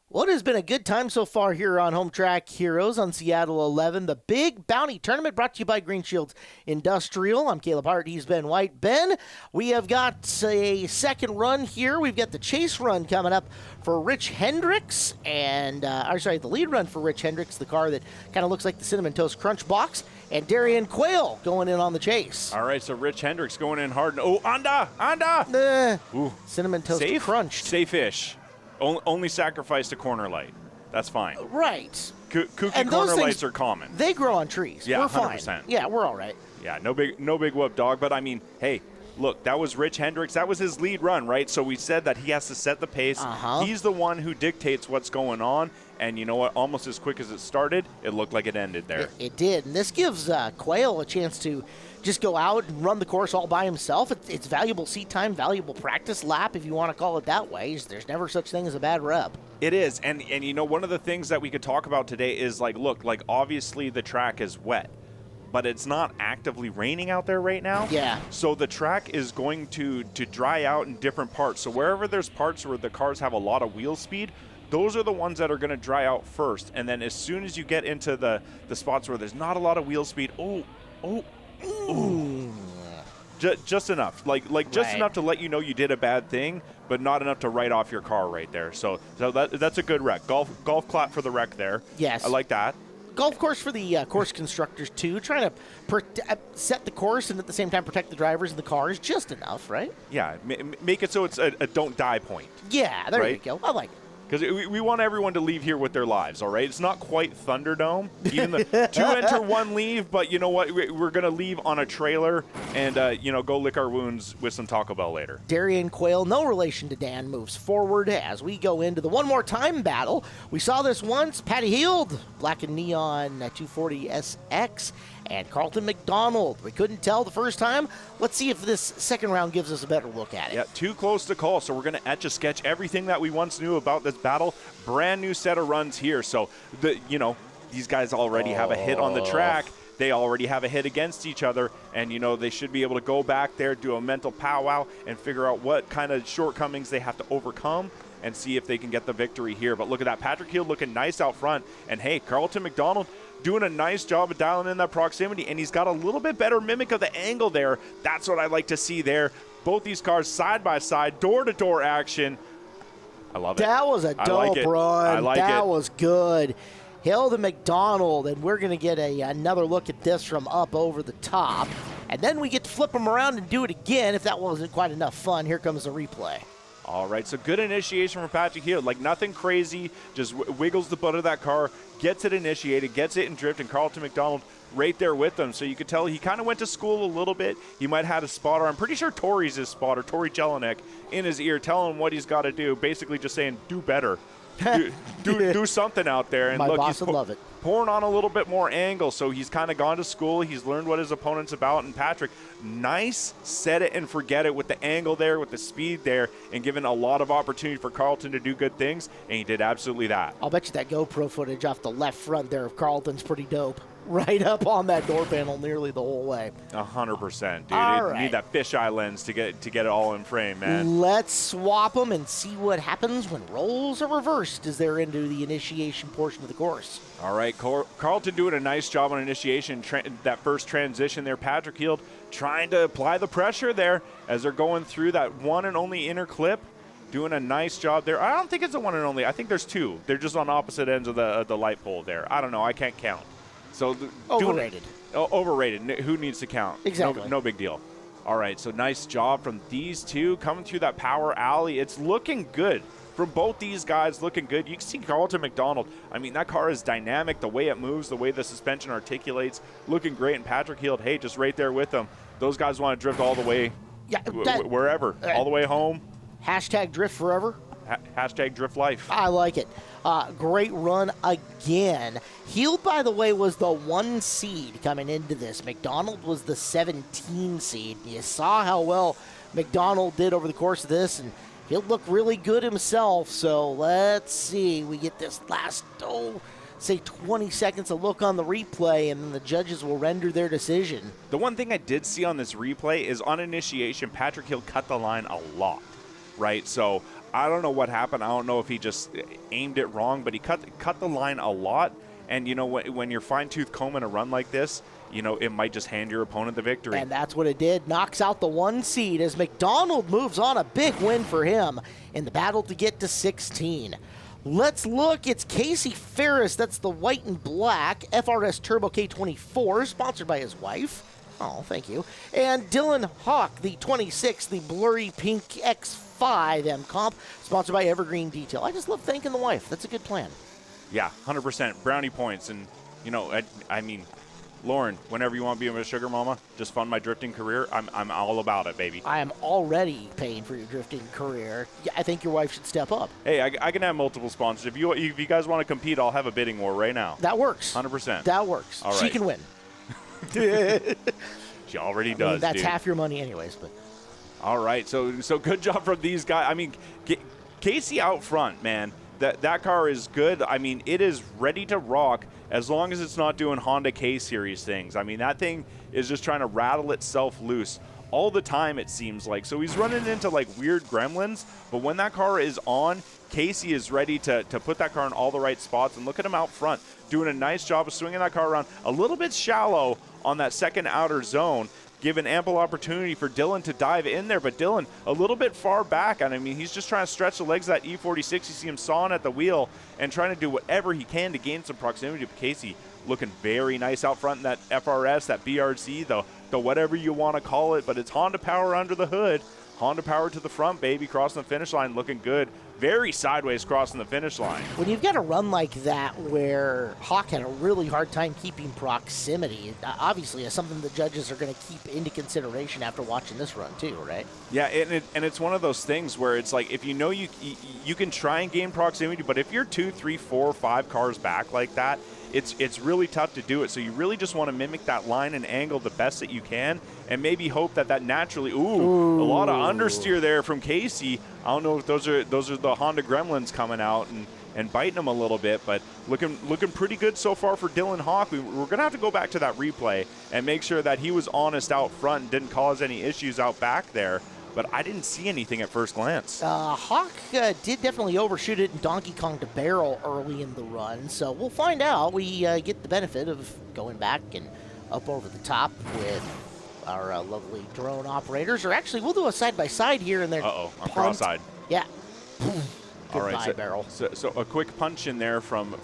Well, it has been a good time so far here on Hometrack Heroes on Seattle 11. The Big Bounty Tournament brought to you by GREENSHIELDS Industrial. I'm Caleb Hart. He's Ben White. Ben, we have got a second run here. We've got the chase run coming up for Rich Hendricks, and the lead run for Rich Hendricks, the car that kind of looks like the Cinnamon Toast Crunch box, and Darian Quayle going in on the chase. All right, so Rich Hendricks going in hard. Oh, Anda! Ooh. Cinnamon Toast Crunch. Safe-ish. Only sacrifice to corner light. That's fine. Right. Kooky And corner those lights things, are common. They grow on trees. Yeah, we're 100%. fine. Yeah, we're all right. Yeah, no big whoop, dog. But I mean, hey, look, that was Rich Hendricks. That was his lead run, right? So we said that he has to set the pace. He's the one who dictates what's going on. And you know what? Almost as quick as it started, it looked like it ended there. It did. And this gives Quayle a chance to just go out and run the course all by himself. It's valuable seat time, valuable practice lap, if you want to call it that way. There's never such thing as a bad rep. It is. And you know, one of the things that we could talk about today is obviously the track is wet, but it's not actively raining out there right now. Yeah. So the track is going to dry out in different parts. So wherever there's parts where the cars have a lot of wheel speed, those are the ones that are going to dry out first. And then as soon as you get into the spots where there's not a lot of wheel speed, just enough, just enough to let you know you did a bad thing, but not enough to write off your car right there. So that's a good wreck. Golf clap for the wreck there. Yes. I like that. golf course for the course constructors, too. Trying to set the course and at the same time protect the drivers and the cars just enough, right? Yeah, make it so it's a don't die point. Yeah, there right? you go. I like it. Because we want everyone to leave here with their lives, all right? It's not quite Thunderdome. Even the 2 enter, 1 leave, but you know what? We're going to leave on a trailer and, go lick our wounds with some Taco Bell later. Darian Quayle, no relation to Dan, moves forward as we go into the one more time battle. We saw this once. Patty Heald, Black and Neon 240 SX, and Carlton McDonald. We couldn't tell the first time. Let's see if this second round gives us a better look at it. Yeah, too close to call, so we're going to etch-a-sketch everything that we once knew about this battle. Brand new set of runs here. So, these guys already have a hit on the track. They already have a hit against each other, and, they should be able to go back there, do a mental powwow, and figure out what kind of shortcomings they have to overcome and see if they can get the victory here. But look at that. Patrick Heald looking nice out front. And, hey, Carlton McDonald doing a nice job of dialing in that proximity, and he's got a little bit better mimic of the angle there. That's what I like to see there. Both these cars side by side, door-to-door action. I love it. That was a dope run. I like it. That was good. Hill to McDonald, and we're going to get another look at this from up over the top. And then we get to flip them around and do it again if that wasn't quite enough fun. Here comes the replay. All right, so good initiation from Patrick Heald. Like nothing crazy, just wiggles the butt of that car, gets it initiated, gets it in drift, and Carlton McDonald right there with them. So you could tell he kind of went to school a little bit. He might have had a spotter. I'm pretty sure Tori's his spotter, Tori Jelinek, in his ear telling him what he's got to do, basically just saying, do better. do something out there. And my look, boss would love it. Pouring on a little bit more angle, so he's kind of gone to school. He's learned what his opponent's about. And Patrick, nice set it and forget it with the angle there, with the speed there, and giving a lot of opportunity for Carlton to do good things, and he did absolutely that. I'll bet you that GoPro footage off the left front there of Carlton's pretty dope. Right up on that door panel nearly the whole way. 100%, dude. All You right. need that fisheye lens to get it all in frame, man. Let's swap them and see what happens when roles are reversed as they're into the initiation portion of the course. All right, Carlton doing a nice job on initiation. That first transition there, Patrick Heald trying to apply the pressure there as they're going through that one and only inner clip. Doing a nice job there. I don't think it's a one and only. I think there's two. They're just on opposite ends of the light pole there. I don't know. I can't count. So Overrated. Overrated. Who needs to count? Exactly. No big deal. All right, so nice job from these two coming through that power alley. It's looking good from both these guys, looking good. You can see Carlton McDonald. I mean, that car is dynamic, the way it moves, the way the suspension articulates, looking great. And Patrick Heald, hey, just right there with them. Those guys want to drift all the way, wherever, all the way home. Hashtag drift forever. Hashtag drift life. I like it. Great run again. Heald, by the way, was the 1 seed coming into this. McDonald was the 17 seed. You saw how well McDonald did over the course of this, and he'll look really good himself. So let's see. We get this last, say 20 seconds of look on the replay, and then the judges will render their decision. The one thing I did see on this replay is on initiation, Patrick Heald cut the line a lot, right? So I don't know what happened. I don't know if he just aimed it wrong, but he cut the line a lot. And, when you're fine-tooth combing a run like this, it might just hand your opponent the victory. And that's what it did. Knocks out the 1 seed as McDonald moves on. A big win for him in the battle to get to 16. Let's look. It's Casey Ferris. That's the white and black FRS Turbo K24, sponsored by his wife. Oh, thank you. And Dylan Hawk, the 26, the blurry pink X5 M Comp, sponsored by Evergreen Detail. I just love thanking the wife. That's a good plan. Yeah, 100% brownie points. And, I mean, Lauren, whenever you want to be a sugar mama, just fund my drifting career. I'm all about it, baby. I am already paying for your drifting career. Yeah, I think your wife should step up. Hey, I can have multiple sponsors. If you guys want to compete, I'll have a bidding war right now. That works. 100%. That works. All right. She can win. She already does. That's dude. half your money anyways. But all right, so good job from these guys. I mean, Casey out front, man. That car is good. I mean, it is ready to rock as long as it's not doing Honda K-Series things. I mean, that thing is just trying to rattle itself loose all the time, it seems like. So he's running into, weird gremlins, but when that car is on, Casey is ready to put that car in all the right spots. And look at him out front, doing a nice job of swinging that car around a little bit shallow on that second outer zone, giving ample opportunity for Dylan to dive in there. But Dylan a little bit far back, and I mean, he's just trying to stretch the legs of that E46. You see him sawing at the wheel and trying to do whatever he can to gain some proximity to Casey. looking very nice out front in that FRS, that BRZ, the whatever you want to call it, but it's Honda power under the hood. Honda power to the front, baby, crossing the finish line, looking good. Very sideways crossing the finish line. When you've got a run like that where Hawk had a really hard time keeping proximity, obviously it's something the judges are going to keep into consideration after watching this run too, right? Yeah, and it's one of those things where it's like, if you know you can try and gain proximity, but if you're 2, 3, 4, 5 cars back like that, it's really tough to do it. So you really just want to mimic that line and angle the best that you can, and maybe hope that naturally, a lot of understeer there from Casey. I don't know if those are the Honda gremlins coming out and biting him a little bit, but looking pretty good so far for Dylan Hawk. We're going to have to go back to that replay and make sure that he was honest out front and didn't cause any issues out back there. But I didn't see anything at first glance. Hawk did definitely overshoot it in Donkey Kong to barrel early in the run, so we'll find out. We get the benefit of going back and up over the top with our lovely drone operators. Or actually, we'll do a side-by-side here and there. Uh-oh, I'm cross-eyed. Yeah. All right, Goodbye, barrel. So a quick punch in there from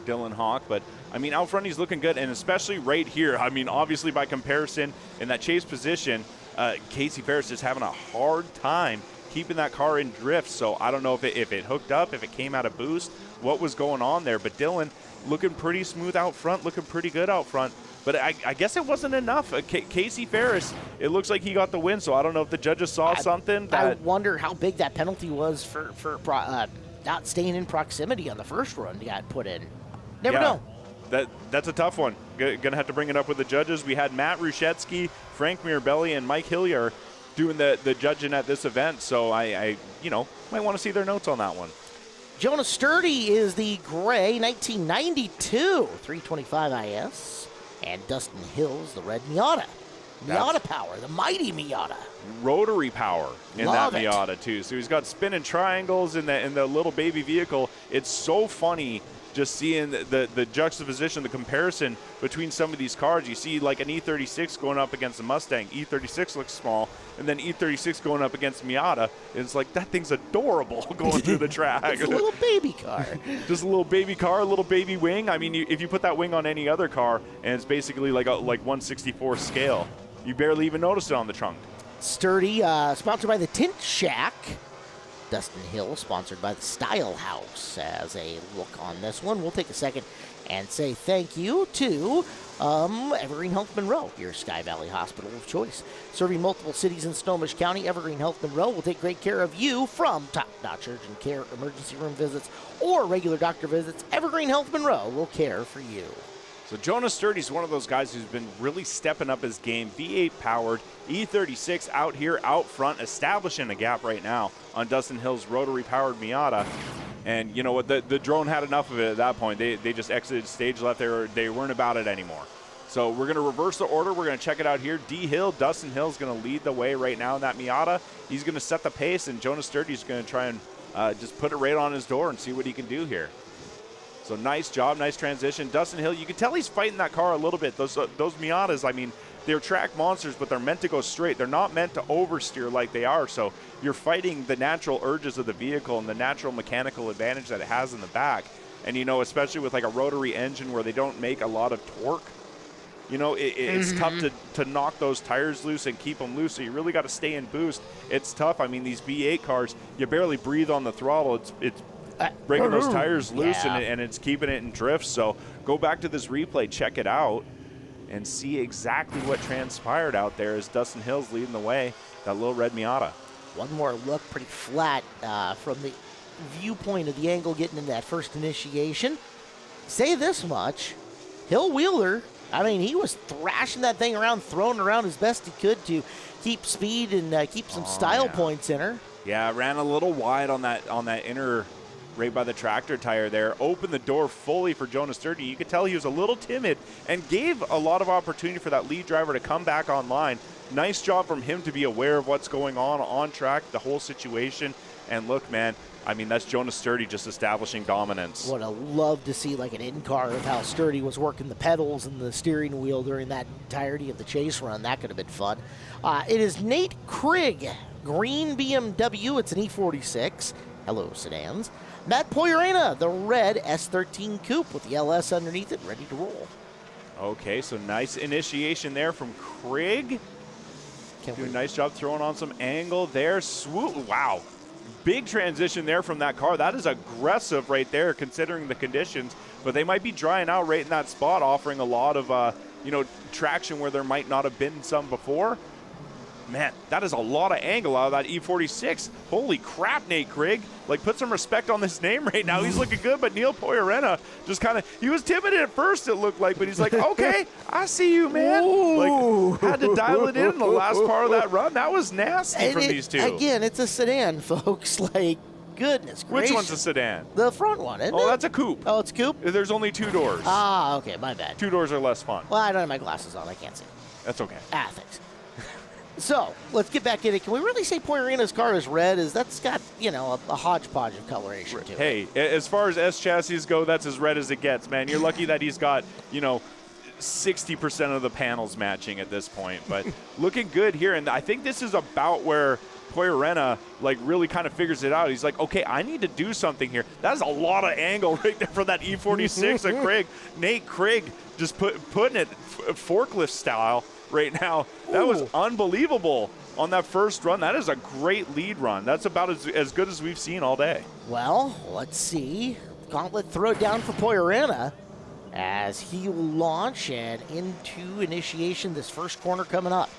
Dylan Hawk, but I mean, out front he's looking good, and especially right here. I mean, obviously by comparison in that chase position, Casey Ferris is having a hard time keeping that car in drift. So I don't know if it hooked up, if it came out of boost, what was going on there. But Dylan looking pretty smooth out front, looking pretty good out front. But I guess it wasn't enough. Casey Ferris, it looks like he got the win. So I don't know if the judges saw something. I wonder how big that penalty was for not staying in proximity on the first run he got put in. Never know. That's a tough one. Gonna have to bring it up with the judges. We had Matt Rushetsky, Frank Mirabelli, and Mike Hillier doing the judging at this event. So I might want to see their notes on that one. Jonah Sturdy is the gray 1992 325 IS, and Dustin Hill's the red Miata. Miata power, the mighty Miata. Rotary power in Love that it. Miata too. So he's got spinning triangles in the little baby vehicle. It's so funny just seeing the juxtaposition, the comparison between some of these cars. You see like an E36 going up against a Mustang. E36 looks small, and then E36 going up against Miata. It's like, that thing's adorable going through the track. It's a little baby car. Just a little baby car, a little baby wing. I mean, if you put that wing on any other car, and it's basically like 1/64 scale, you barely even notice it on the trunk. Sturdy, sponsored by the Tint Shack. Dustin Hill, sponsored by the Style House. As a look on this one, we'll take a second and say thank you to Evergreen Health Monroe, your Sky Valley hospital of choice. Serving multiple cities in Snohomish County, Evergreen Health Monroe will take great care of you from top-notch urgent care, emergency room visits, or regular doctor visits. Evergreen Health Monroe will care for you. So Jonah Sturdy's one of those guys who's been really stepping up his game. V8 powered, E36 out here out front, establishing a gap right now on Dustin Hill's rotary powered Miata. And you know what, the drone had enough of it at that point. They just exited stage left. They weren't about it anymore. So we're going to reverse the order. We're going to check it out here. D Hill, Dustin Hill's going to lead the way right now in that Miata. He's going to set the pace, and Jonah Sturdy's going to try and just put it right on his door and see what he can do here. So nice job, nice transition. Dustin Hill, you can tell he's fighting that car a little bit. Those Miatas, I mean, they're track monsters, but they're meant to go straight. They're not meant to oversteer like they are. So you're fighting the natural urges of the vehicle and the natural mechanical advantage that it has in the back. And, you know, especially with like a rotary engine where they don't make a lot of torque, you know, it's tough to knock those tires loose and keep them loose. So you really got to stay in boost. It's tough. I mean, these V8 cars, you barely breathe on the throttle. It's breaking those tires loose, yeah. and it's keeping it in drift. So go back to this replay, check it out, and see exactly what transpired out there as Dustin Hill's leading the way, that little red Miata. One more look, pretty flat from the viewpoint of the angle getting in that first initiation. Say this much, Hill Wheeler, I mean, he was thrashing that thing around, throwing around as best he could to keep speed and keep some style points in her. Yeah, ran a little wide on that inner right by the tractor tire there. Opened the door fully for Jonah Sturdy. You could tell he was a little timid and gave a lot of opportunity for that lead driver to come back online. Nice job from him to be aware of what's going on track, the whole situation. And look, man, I mean, that's Jonah Sturdy just establishing dominance. Would have loved to see like an in-car of how Sturdy was working the pedals and the steering wheel during that entirety of the chase run. That could have been fun. It is Nate Krigg, green BMW. It's an E46. Hello, sedans. Matt Poirena, the red S13 Coupe with the LS underneath it, ready to roll. Okay, so nice initiation there from Craig. Do a nice job throwing on some angle there. Swoop, wow. Big transition there from that car. That is aggressive right there considering the conditions, but they might be drying out right in that spot, offering a lot of, traction where there might not have been some before. Man, that is a lot of angle out of that E46. Holy crap, Nate Craig. Like, put some respect on this name right now. He's looking good, but Neil Poirena just kind of, he was timid at first, it looked like, but he's like, okay, I see you, man. Like, had to dial it in the last part of that run. That was nasty from these two. Again, it's a sedan, folks. Like, goodness gracious. Which one's a sedan? The front one, isn't it? Oh, that's a coupe. Oh, it's a coupe? There's only 2 doors. Ah, okay, my bad. 2 doors are less fun. Well, I don't have my glasses on. I can't see. That's okay. Ah, thanks. So, let's get back in it. Can we really say Poirena's car is red? That's got, a hodgepodge of coloration to it. Hey, as far as S chassis go, that's as red as it gets, man. You're lucky that he's got, 60% of the panels matching at this point. But looking good here, and I think this is about where Poirena, really kind of figures it out. He's like, okay, I need to do something here. That is a lot of angle right there from that E46 of Craig. Nate Craig just putting it forklift style right now. That was unbelievable on that first run. That is a great lead run. That's about as good as we've seen all day. Well, let's see. Gauntlet throw down for Poirena as he will launch and into initiation this first corner coming up.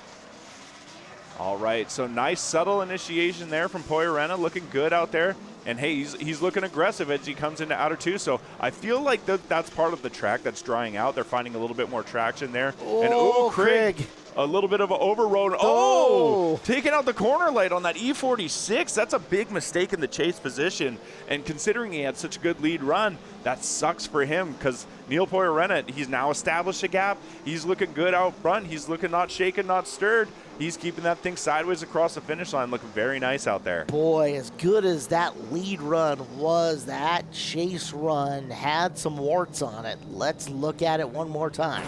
All right, so nice subtle initiation there from Poirena, looking good out there. And hey, he's looking aggressive as he comes into outer 2. So I feel like that's part of the track that's drying out. They're finding a little bit more traction there. Oh, and Craig, a little bit of an overroad. Taking out the corner light on that E46. That's a big mistake in the chase position. And considering he had such a good lead run, that sucks for him because Neil Poirena, he's now established a gap. He's looking good out front. He's looking not shaken, not stirred. He's keeping that thing sideways across the finish line, looking very nice out there. Boy, as good as that lead run was, that chase run had some warts on it. Let's look at it one more time.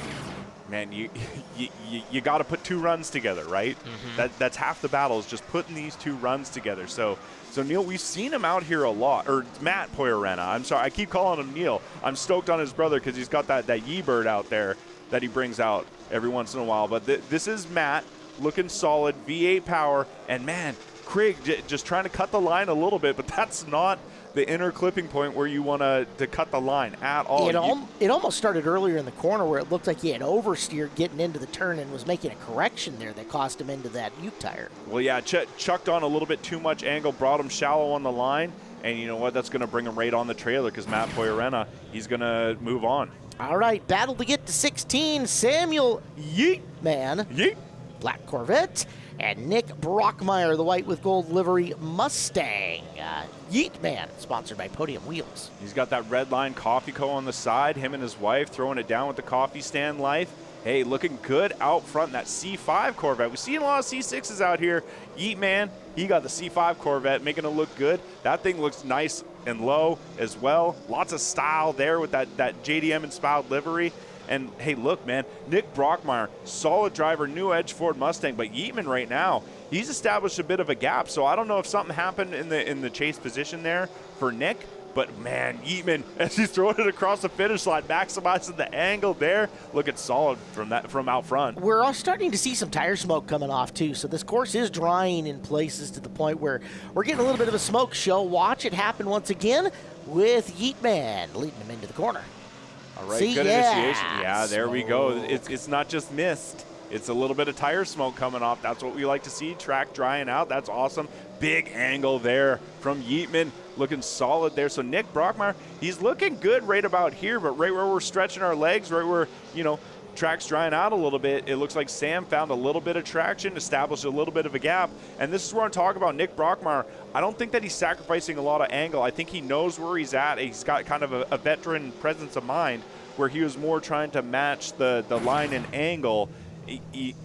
Man, you got to put 2 runs together, right? Mm-hmm. That's half the battle, is just putting these 2 runs together. So Neil, we've seen him out here a lot, or Matt Poirena. I'm sorry, I keep calling him Neil. I'm stoked on his brother because he's got that Yee-Bird out there that he brings out every once in a while. But this is Matt, looking solid, V8 power, and man, Craig just trying to cut the line a little bit, but that's not the inner clipping point where you want to cut the line at all. It almost started earlier in the corner where it looked like he had oversteered getting into the turn and was making a correction there that cost him into that Ute tire. Well, yeah, chucked on a little bit too much angle, brought him shallow on the line, and you know what? That's going to bring him right on the trailer because Matt Poirena, he's going to move on. All right, battle to get to 16. Samuel Yeet Black Corvette, and Nick Brockmeyer, the white with gold livery Mustang. Yeet Man, sponsored by Podium Wheels. He's got that red line Coffee Co. on the side, him and his wife throwing it down with the coffee stand life. Hey, looking good out front in that C5 Corvette. We've seen a lot of C6s out here. Yeet Man, he got the C5 Corvette, making it look good. That thing looks nice and low as well. Lots of style there with that JDM-inspired livery. And hey, look, man, Nick Brockmeyer, solid driver, new Edge Ford Mustang, but Yeatman right now, he's established a bit of a gap. So I don't know if something happened in the chase position there for Nick, but man, Yeatman, as he's throwing it across the finish line, maximizing the angle there, looking solid from out front. We're all starting to see some tire smoke coming off too, so this course is drying in places to the point where we're getting a little bit of a smoke show. Watch it happen once again with Yeatman leading him into the corner. All right, good initiation. Yeah, there we go. It's not just mist. It's a little bit of tire smoke coming off. That's what we like to see. Track drying out. That's awesome. Big angle there from Yeatman. Looking solid there. So Nick Brockmeyer, he's looking good right about here, but right where we're stretching our legs, right where, track's drying out a little bit, it looks like Sam found a little bit of traction, established a little bit of a gap, and this is where I'm talking about Nick Brockmeyer. I don't think that he's sacrificing a lot of angle. I think he knows where he's at. He's got kind of a veteran presence of mind where he was more trying to match the line and angle,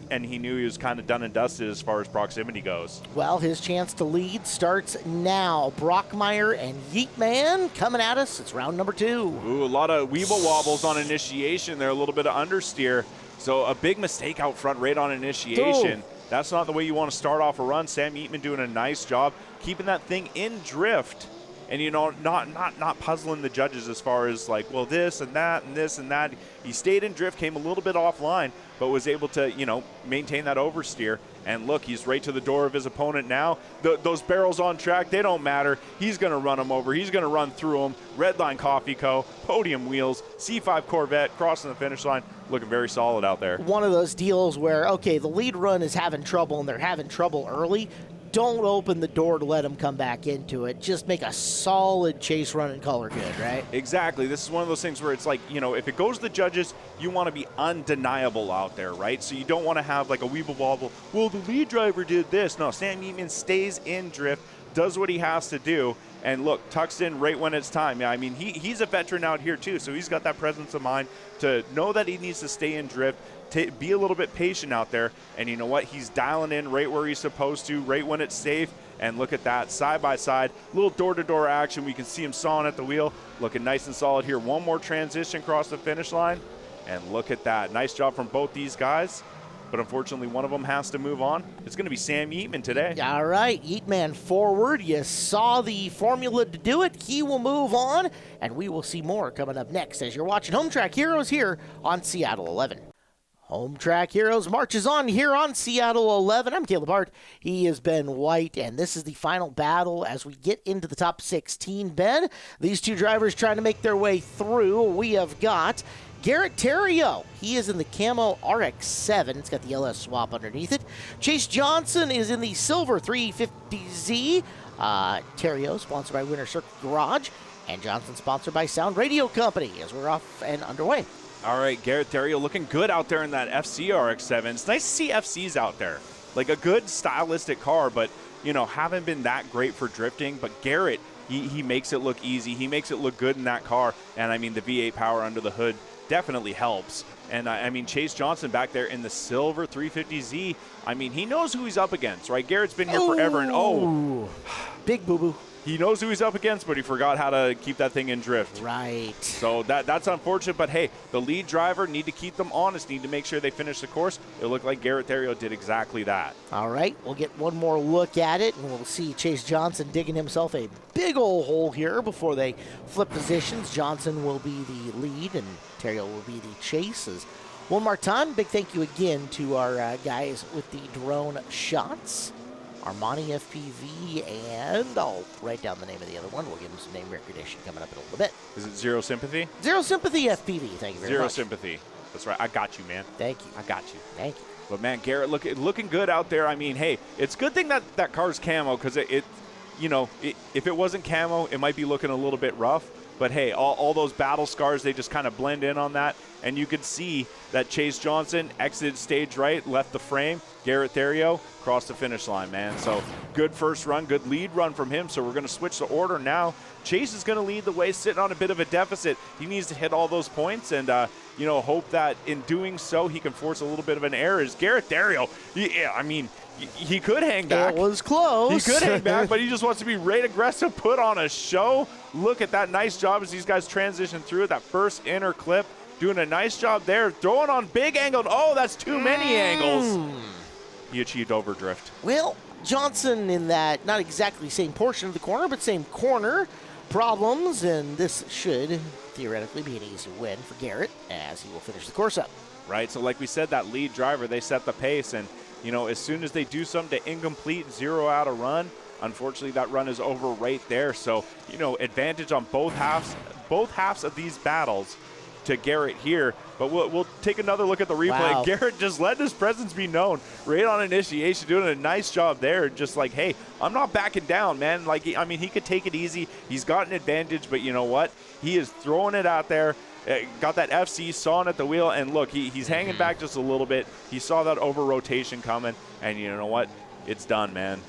and he knew he was kind of done and dusted as far as proximity goes. Well, his chance to lead starts now. Brockmeyer and Yeatman coming at us. It's round number 2. Ooh, a lot of weeble wobbles on initiation there, a little bit of understeer. So a big mistake out front right on initiation. Ooh. That's not the way you want to start off a run. Sam Yeatman doing a nice job keeping that thing in drift and not puzzling the judges as far as like, well, this and that and this and that. He stayed in drift, came a little bit offline, but was able to maintain that oversteer. And look, he's right to the door of his opponent now. Those barrels on track, they don't matter. He's going to run them over. He's going to run through them. Redline Coffee Co., podium wheels, C5 Corvette, crossing the finish line, looking very solid out there. One of those deals where, okay, the lead run is having trouble and they're having trouble early. Don't open the door to let them come back into it. Just make a solid chase run and color good, right? Exactly. This is one of those things where it's like, if it goes to the judges, you want to be undeniable out there, right? So you don't want to have like a weeble wobble, well, the lead driver did this. No, Sam Yeatman stays in drift, does what he has to do, and look, tucks in right when it's time. Yeah, I mean, he's a veteran out here too, so he's got that presence of mind to know that he needs to stay in drift, be a little bit patient out there, and you know what? He's dialing in right where he's supposed to, right when it's safe, and look at that, side by side, little door-to-door action. We can see him sawing at the wheel, looking nice and solid here. One more transition across the finish line, and look at that. Nice job from both these guys, but unfortunately one of them has to move on. It's going to be Sam Yeatman today. All right, Yeatman forward. You saw the formula to do it. He will move on, and we will see more coming up next as you're watching Hometrack Heroes here on Seattle 11. Hometrack Heroes marches on here on Seattle 11. I'm Caleb Hart. He is Ben White, and this is the final battle as we get into the top 16. Ben, these two drivers trying to make their way through. We have got Garrett Theriault. He is in the camo RX-7. It's got the LS swap underneath it. Chase Johnson is in the silver 350Z. Theriault, sponsored by Winter Circle Garage, and Johnson sponsored by Sound Radio Company as we're off and underway. All right, Garrett Theriault looking good out there in that FC RX-7. It's nice to see FCs out there. Like a good stylistic car, but, haven't been that great for drifting. But Garrett, he makes it look easy. He makes it look good in that car. And, I mean, the V8 power under the hood definitely helps. And, I mean, Chase Johnson back there in the silver 350Z, I mean, he knows who he's up against, right? Garrett's been here forever, and big boo-boo. He knows who he's up against, but he forgot how to keep that thing in drift. Right. So that's unfortunate, but hey, the lead driver need to keep them honest, need to make sure they finish the course. It looked like Garrett Theriault did exactly that. All right, we'll get one more look at it, and we'll see Chase Johnson digging himself a big old hole here before they flip positions. Johnson will be the lead, and Theriault will be the chase. One more time, big thank you again to our guys with the drone shots. Armani FPV, and I'll write down the name of the other one. We'll give him some name recognition coming up in a little bit. Is it Zero Sympathy? Zero Sympathy FPV, thank you very much. Zero Sympathy. That's right. I got you, man. Thank you. I got you. Thank you. But, man, Garrett looking good out there. I mean, hey, it's a good thing that car's camo because if it wasn't camo, it might be looking a little bit rough. But, hey, all those battle scars, they just kind of blend in on that. And you can see that Chase Johnson exited stage right, left the frame. Garrett Theriault crossed the finish line, man. So good first run, good lead run from him. So we're going to switch the order now. Chase is going to lead the way, sitting on a bit of a deficit. He needs to hit all those points and, hope that in doing so he can force a little bit of an error. Is Garrett Theriault, he could hang back. It was close. He could hang back, but he just wants to be right aggressive, put on a show. Look at that nice job as these guys transition through that first inner clip. Doing a nice job there, throwing on big angle. Oh, that's too many angles. He achieved overdrift. Well, Johnson in that, not exactly same portion of the corner, but same corner problems, and this should theoretically be an easy win for Garrett as he will finish the course up. Right, so like we said, that lead driver, they set the pace, and, as soon as they do something to incomplete, zero out a run, unfortunately that run is over right there. So, advantage on both halves of these battles to Garrett here, but we'll take another look at the replay. Wow. Garrett just let his presence be known right on initiation, doing a nice job there. Just like, hey, I'm not backing down, man. Like, he could take it easy. He's got an advantage, but you know what? He is throwing it out there. Got that FC, sawing at the wheel, and look, he's hanging back just a little bit. He saw that over rotation coming, and you know what? It's done, man.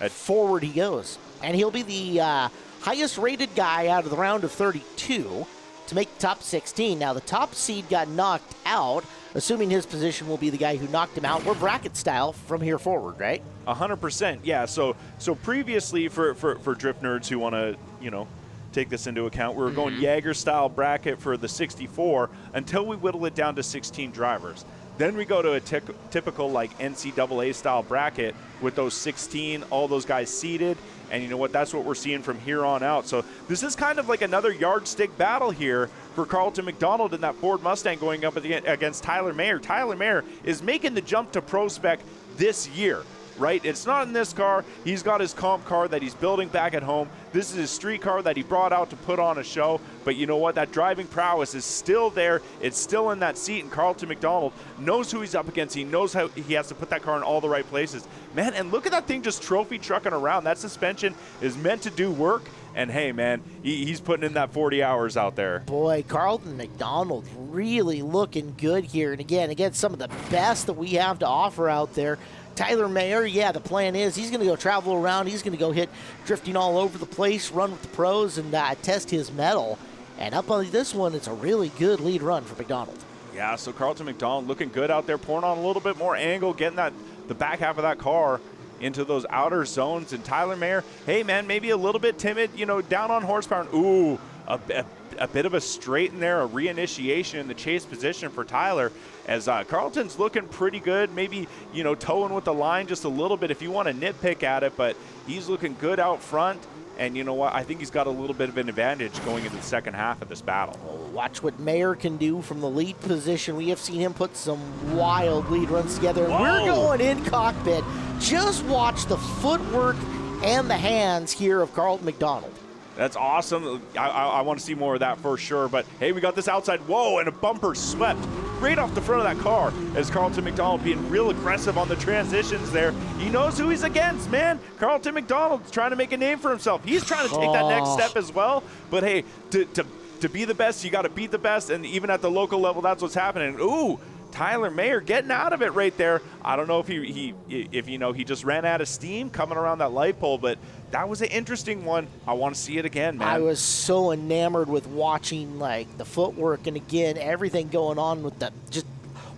Forward he goes, and he'll be the highest rated guy out of the round of 32. To make the top 16. Now, the top seed got knocked out, assuming his position will be the guy who knocked him out. We're bracket style from here forward, right? 100%, yeah. So previously, for drift nerds who want to, take this into account, we were going Jaeger-style bracket for the 64 until we whittle it down to 16 drivers. Then we go to a typical like NCAA style bracket with those 16, all those guys seated. And you know what? That's what we're seeing from here on out. So this is kind of like another yardstick battle here for Carlton McDonald in that Ford Mustang going up against Tyler Mayer. Tyler Mayer is making the jump to pro spec this year, right? It's not in this car. He's got his comp car that he's building back at home. This is his street car that he brought out to put on a show. But you know what? That driving prowess is still there. It's still in that seat, and Carlton McDonald knows who he's up against. He knows how he has to put that car in all the right places. Man, and look at that thing just trophy trucking around. That suspension is meant to do work. And hey, man, he's putting in that 40 hours out there. Boy, Carlton McDonald really looking good here. And again, against some of the best that we have to offer out there. Tyler Mayer, yeah, the plan is he's going to go travel around. He's going to go hit drifting all over the place, run with the pros, and test his mettle. And up on this one, it's a really good lead run for McDonald. Yeah, so Carlton McDonald looking good out there, pouring on a little bit more angle, getting the back half of that car into those outer zones. And Tyler Mayer, hey, man, maybe a little bit timid, down on horsepower. And, ooh, a bit of a straight in there, a reinitiation in the chase position for Tyler, as Carlton's looking pretty good, maybe, towing with the line just a little bit if you want to nitpick at it, but he's looking good out front. And you know what? I think he's got a little bit of an advantage going into the second half of this battle. Well, watch what Mayer can do from the lead position. We have seen him put some wild lead runs together. And we're going in cockpit. Just watch the footwork and the hands here of Carlton McDonald. That's awesome. I want to see more of that for sure. But, hey, we got this outside. Whoa, and a bumper swept right off the front of that car as Carlton McDonald being real aggressive on the transitions there. He knows who he's against, man. Carlton McDonald's trying to make a name for himself. He's trying to take that next step as well. But, hey, to be the best, you got to beat the best. And even at the local level, that's what's happening. Ooh, Tyler Mayer getting out of it right there. I don't know if he just ran out of steam coming around that light pole, but that was an interesting one. I want to see it again, man. I was so enamored with watching like the footwork and again everything going on with the just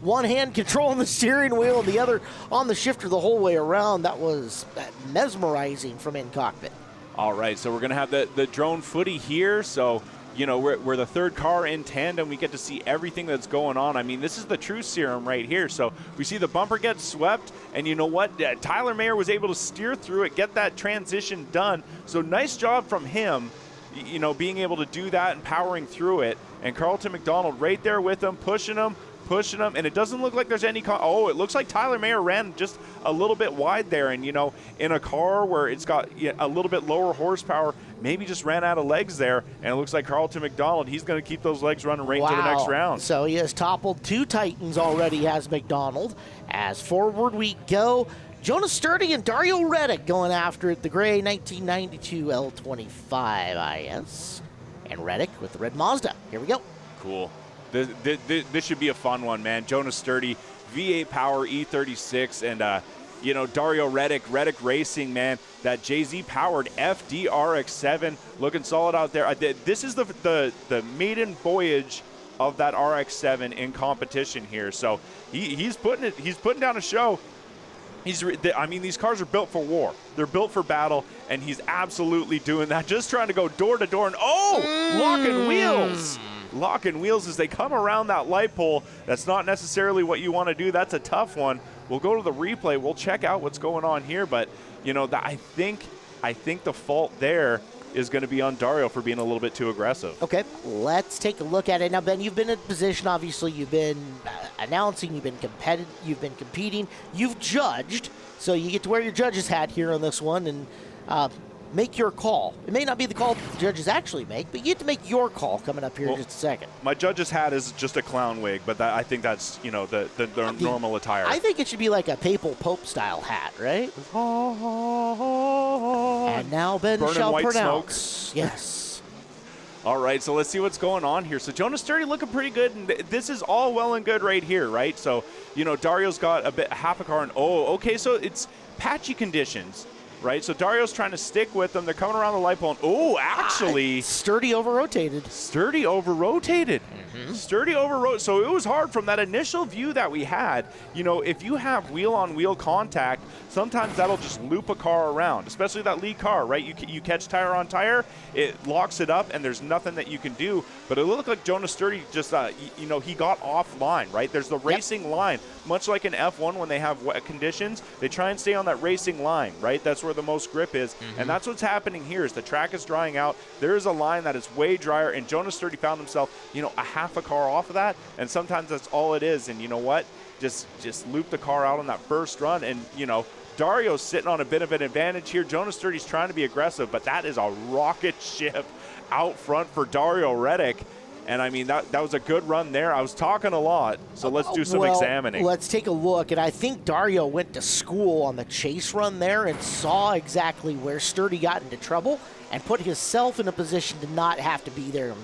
one hand controlling the steering wheel and the other on the shifter the whole way around. That was mesmerizing from in cockpit. All right, so we're gonna have the drone footy here. So we're the third car in tandem. We get to see everything that's going on. I mean, this is the true serum right here. So we see the bumper get swept, and you know what? Tyler Mayer was able to steer through it, get that transition done. So nice job from him, being able to do that and powering through it. And Carlton McDonald right there with him, pushing him, and it doesn't look like there's any it looks like Tyler Mayer ran just a little bit wide there, and in a car where it's got a little bit lower horsepower, maybe just ran out of legs there, and it looks like Carlton McDonald, he's going to keep those legs running right into the next round. So he has toppled two Titans already, has McDonald. As forward we go, Jonas Sturdy and Dario Reddick going after it, the gray 1992 L25 IS, and Reddick with the red Mazda. Here we go. Cool. This should be a fun one, man. Jonas Sturdy, V8 power, E36, and Dario Reddick Racing, man. That JZ powered FD-RX-7 looking solid out there. This is the maiden voyage of that RX-7 in competition here. So he's putting down a show. These cars are built for war. They're built for battle, and he's absolutely doing that. Just trying to go door to door, and locking wheels. Locking wheels as they come around that light pole. That's not necessarily what you want to do. That's a tough one. We'll go to the replay. We'll check out what's going on here. But, I think the fault there is going to be on Dario for being a little bit too aggressive. Okay, let's take a look at it. Now, Ben, you've been in position. Obviously, you've been announcing. You've been competitive. You've been competing. You've judged. So you get to wear your judge's hat here on this one and make your call. It may not be the call that the judges actually make, but you get to make your call coming up here in just a second. My judge's hat is just a clown wig, but I think that's, the normal attire. I think it should be like a papal pope style hat, right? And now Ben Burning shall white pronounce. smoke. Yes. All right, so let's see what's going on here. So Jonas Sturdy looking pretty good, and this is all well and good right here, right? So, Dario's got half a car, and okay, so it's patchy conditions. right? So Dario's trying to stick with them. They're coming around the light pole. And, oh, actually. Sturdy over-rotated. Sturdy over-rotated. Sturdy over-rotated. So it was hard from that initial view that we had. You know, if you have wheel-on-wheel contact, sometimes that'll just loop a car around, especially that lead car, right? You catch tire on tire, it locks it up, and there's nothing that you can do. But it looked like Jonas Sturdy just, you know, he got offline, right? There's the racing line. Much like in F1 when they have wet conditions, they try and stay on that racing line, right? That's where the most grip is. And that's what's happening here is the track is drying out. There is a line that is way drier, and Jonas Sturdy found himself, you know, a half a car off of that, and sometimes that's all it is. And you know what? Just loop the car out on that first run, and, you know, Dario's sitting on a bit of an advantage here. Jonas Sturdy's trying to be aggressive, but that is a rocket ship out front for Dario Reddick. And, I mean, that was a good run there. I was talking a lot, so let's do some examining. Let's take a look. And I think Dario went to school on the chase run there and saw exactly where Sturdy got into trouble and put himself in a position to not have to be there.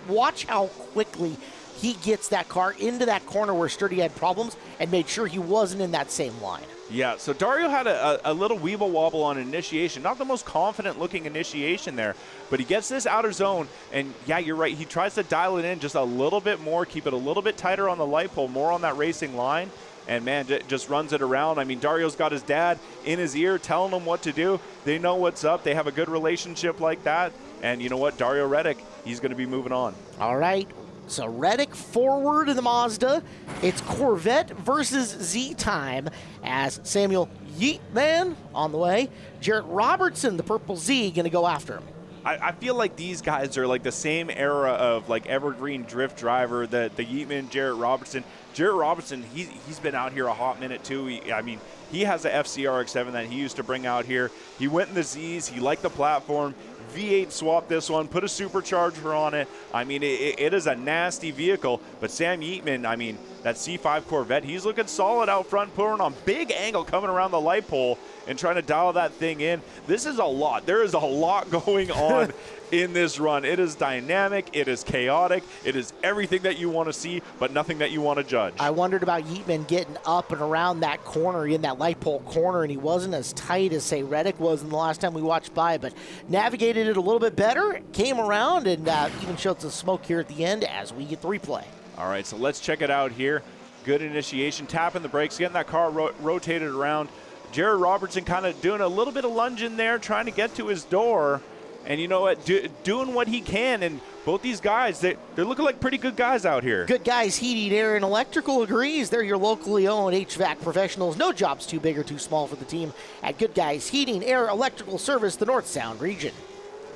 Watch how quickly he gets that car into that corner where Sturdy had problems and made sure he wasn't in that same line. Yeah, so Dario had a little weeble wobble on initiation. Not the most confident looking initiation there, but he gets this outer zone, and yeah, you're right. He tries to dial it in just a little bit more, keep it a little bit tighter on the light pole, more on that racing line, and man, just runs it around. I mean, Dario's got his dad in his ear telling him what to do. They know what's up. They have a good relationship like that, and you know what? Dario Reddick, he's going to be moving on. All right. So Reddick forward in the Mazda. It's Corvette versus Z time as Samuel Yeatman on the way. Jarrett Robertson, the purple Z, going to go after him. I feel like these guys are like the same era of like evergreen drift driver, the Yeatman, Jarrett Robertson. Jarrett Robertson, he's been out here a hot minute too. He has a FCRX7 that he used to bring out here. He went in the Zs. He liked the platform. V8 swapped this one, put a supercharger on it. I mean, it is a nasty vehicle. But Sam Yeatman, I mean, that C5 Corvette, he's looking solid out front, putting on big angle coming around the light pole and trying to dial that thing in. This is a lot. There is a lot going on in this run. It is dynamic. It is chaotic. It is everything that you want to see, but nothing that you want to judge. I wondered about Yeatman getting up and around that corner, in that light pole corner, and he wasn't as tight as, say, Reddick was in the last time we watched by, but navigated it a little bit better, came around, and even showed some smoke here at the end as we get the replay. All right, so let's check it out here. Good initiation, tapping the brakes, getting that car rotated around. Jarrett Robertson kind of doing a little bit of lunging there, trying to get to his door. And you know what, doing what he can. And both these guys, they're looking like pretty good guys out here. Good guys. Heating, Air, and Electrical agrees. They're your locally owned HVAC professionals. No job's too big or too small for the team at Good Guys Heating, Air, Electrical Service, the North Sound region.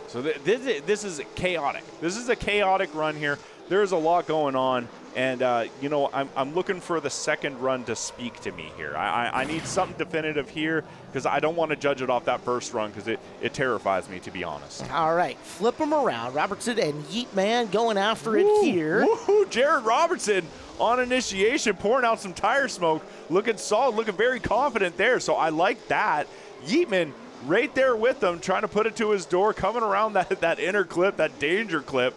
So this is chaotic. This is a chaotic run here. There's a lot going on. And, you know, I'm looking for the second run to speak to me here. I need something definitive here because I don't want to judge it off that first run because it terrifies me, to be honest. All right, flip them around. Robertson and Yeatman going after it here. Woohoo! Jarrett Robertson on initiation, pouring out some tire smoke, looking solid, looking very confident there. So I like that. Yeatman right there with them, trying to put it to his door, coming around that inner clip, that danger clip.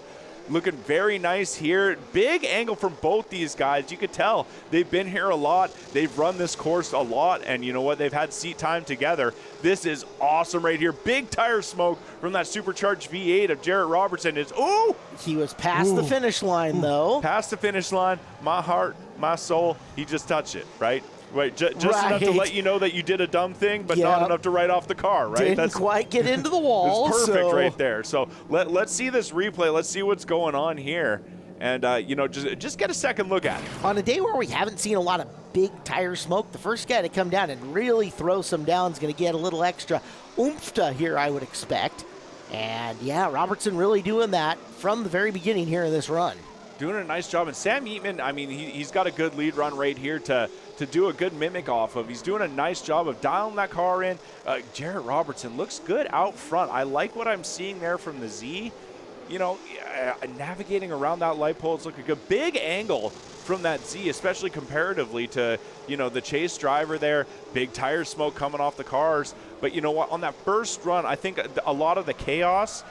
Looking very nice here. Big angle from both these guys. You could tell they've been here a lot. They've run this course a lot, and you know what? They've had seat time together. This is awesome right here. Big tire smoke from that supercharged V8 of Jarrett Robertson. He was past the finish line, though. Past the finish line. My heart, my soul. He just touched it, right? Right, just enough to let you know that you did a dumb thing, but not enough to write off the car, right? Didn't quite get into the wall. It's perfect right there. So let's see this replay. Let's see what's going on here. And, you know, just get a second look at it. On a day where we haven't seen a lot of big tire smoke, the first guy to come down and really throw some down is going to get a little extra oomph here, I would expect. And, yeah, Robertson really doing that from the very beginning here in this run. Doing a nice job. And Sam Yeatman, I mean, he's got a good lead run right here to do a good mimic off of. He's doing a nice job of dialing that car in. Jarrett Robertson looks good out front. I like what I'm seeing there from the Z. You know, navigating around that light pole, it's looking good. Big angle from that Z, especially comparatively to, you know, the chase driver there. Big tire smoke coming off the cars. But you know what? On that first run, I think a lot of the chaos,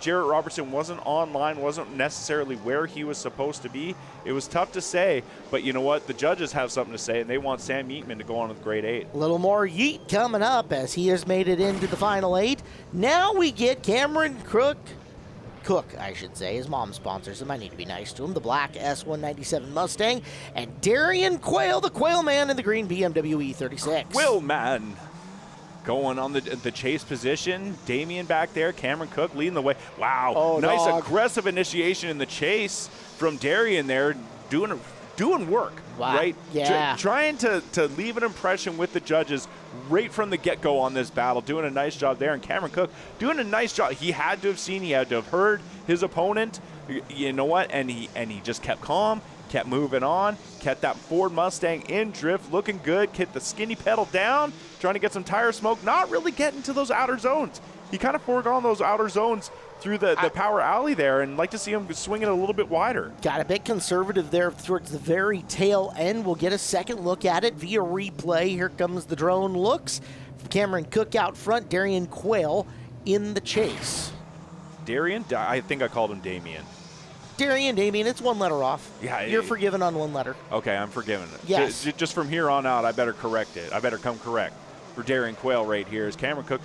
Jarrett Robertson wasn't online, wasn't necessarily where he was supposed to be. It was tough to say, but you know what? The judges have something to say, and they want Sam Yeatman to go on with grade 8. A little more yeet coming up as he has made it into the final 8. Now we get Cameron Cook, I should say. His mom sponsors him. I need to be nice to him. The black S197 Mustang. And Darian Quayle, the Quayle Man in the green BMW E36. Quayle Man going on the chase position. Damian back there. Cameron Cook leading the way. Wow. Oh, nice dog. aggressive initiation in the chase from Darian there. Doing work, wow. right? Yeah. Trying to leave an impression with the judges right from the get-go on this battle, doing a nice job there. And Cameron Cook doing a nice job. He had to have seen, he had to have heard his opponent. You know what? And he just kept calm, kept moving on, kept that Ford Mustang in drift, looking good, kept the skinny pedal down, trying to get some tire smoke, not really getting to those outer zones. He kind of foregone those outer zones through the power alley there, and like to see him swing it a little bit wider. Got a bit conservative there towards the very tail end. We'll get a second look at it via replay. Here comes the drone looks. Cameron Cook out front, Darian Quayle in the chase. Darian? I think I called him Damian. Damian, it's one letter off. Yeah, You're forgiven on one letter. Okay, I'm forgiven. Yes. Just from here on out, I better correct it. I better come correct for Darian Quayle right here. Is Cameron Cook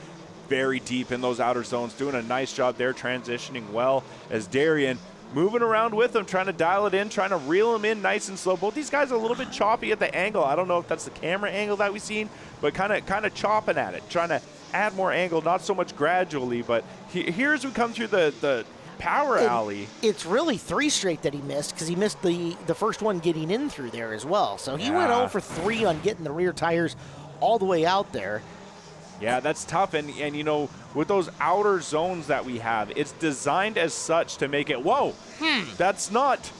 very deep in those outer zones, doing a nice job there, transitioning well, as Darian moving around with him, trying to dial it in, trying to reel him in nice and slow. Both these guys are a little bit choppy at the angle. I don't know if that's the camera angle that we've seen, but kind of chopping at it, trying to add more angle, not so much gradually, but here as we come through the power alley. It's really 3 straight that he missed, because he missed the first one getting in through there as well. So he went 0 for 3 on getting the rear tires all the way out there. Yeah, that's tough, and you know, with those outer zones that we have, it's designed as such to make it, whoa, that's not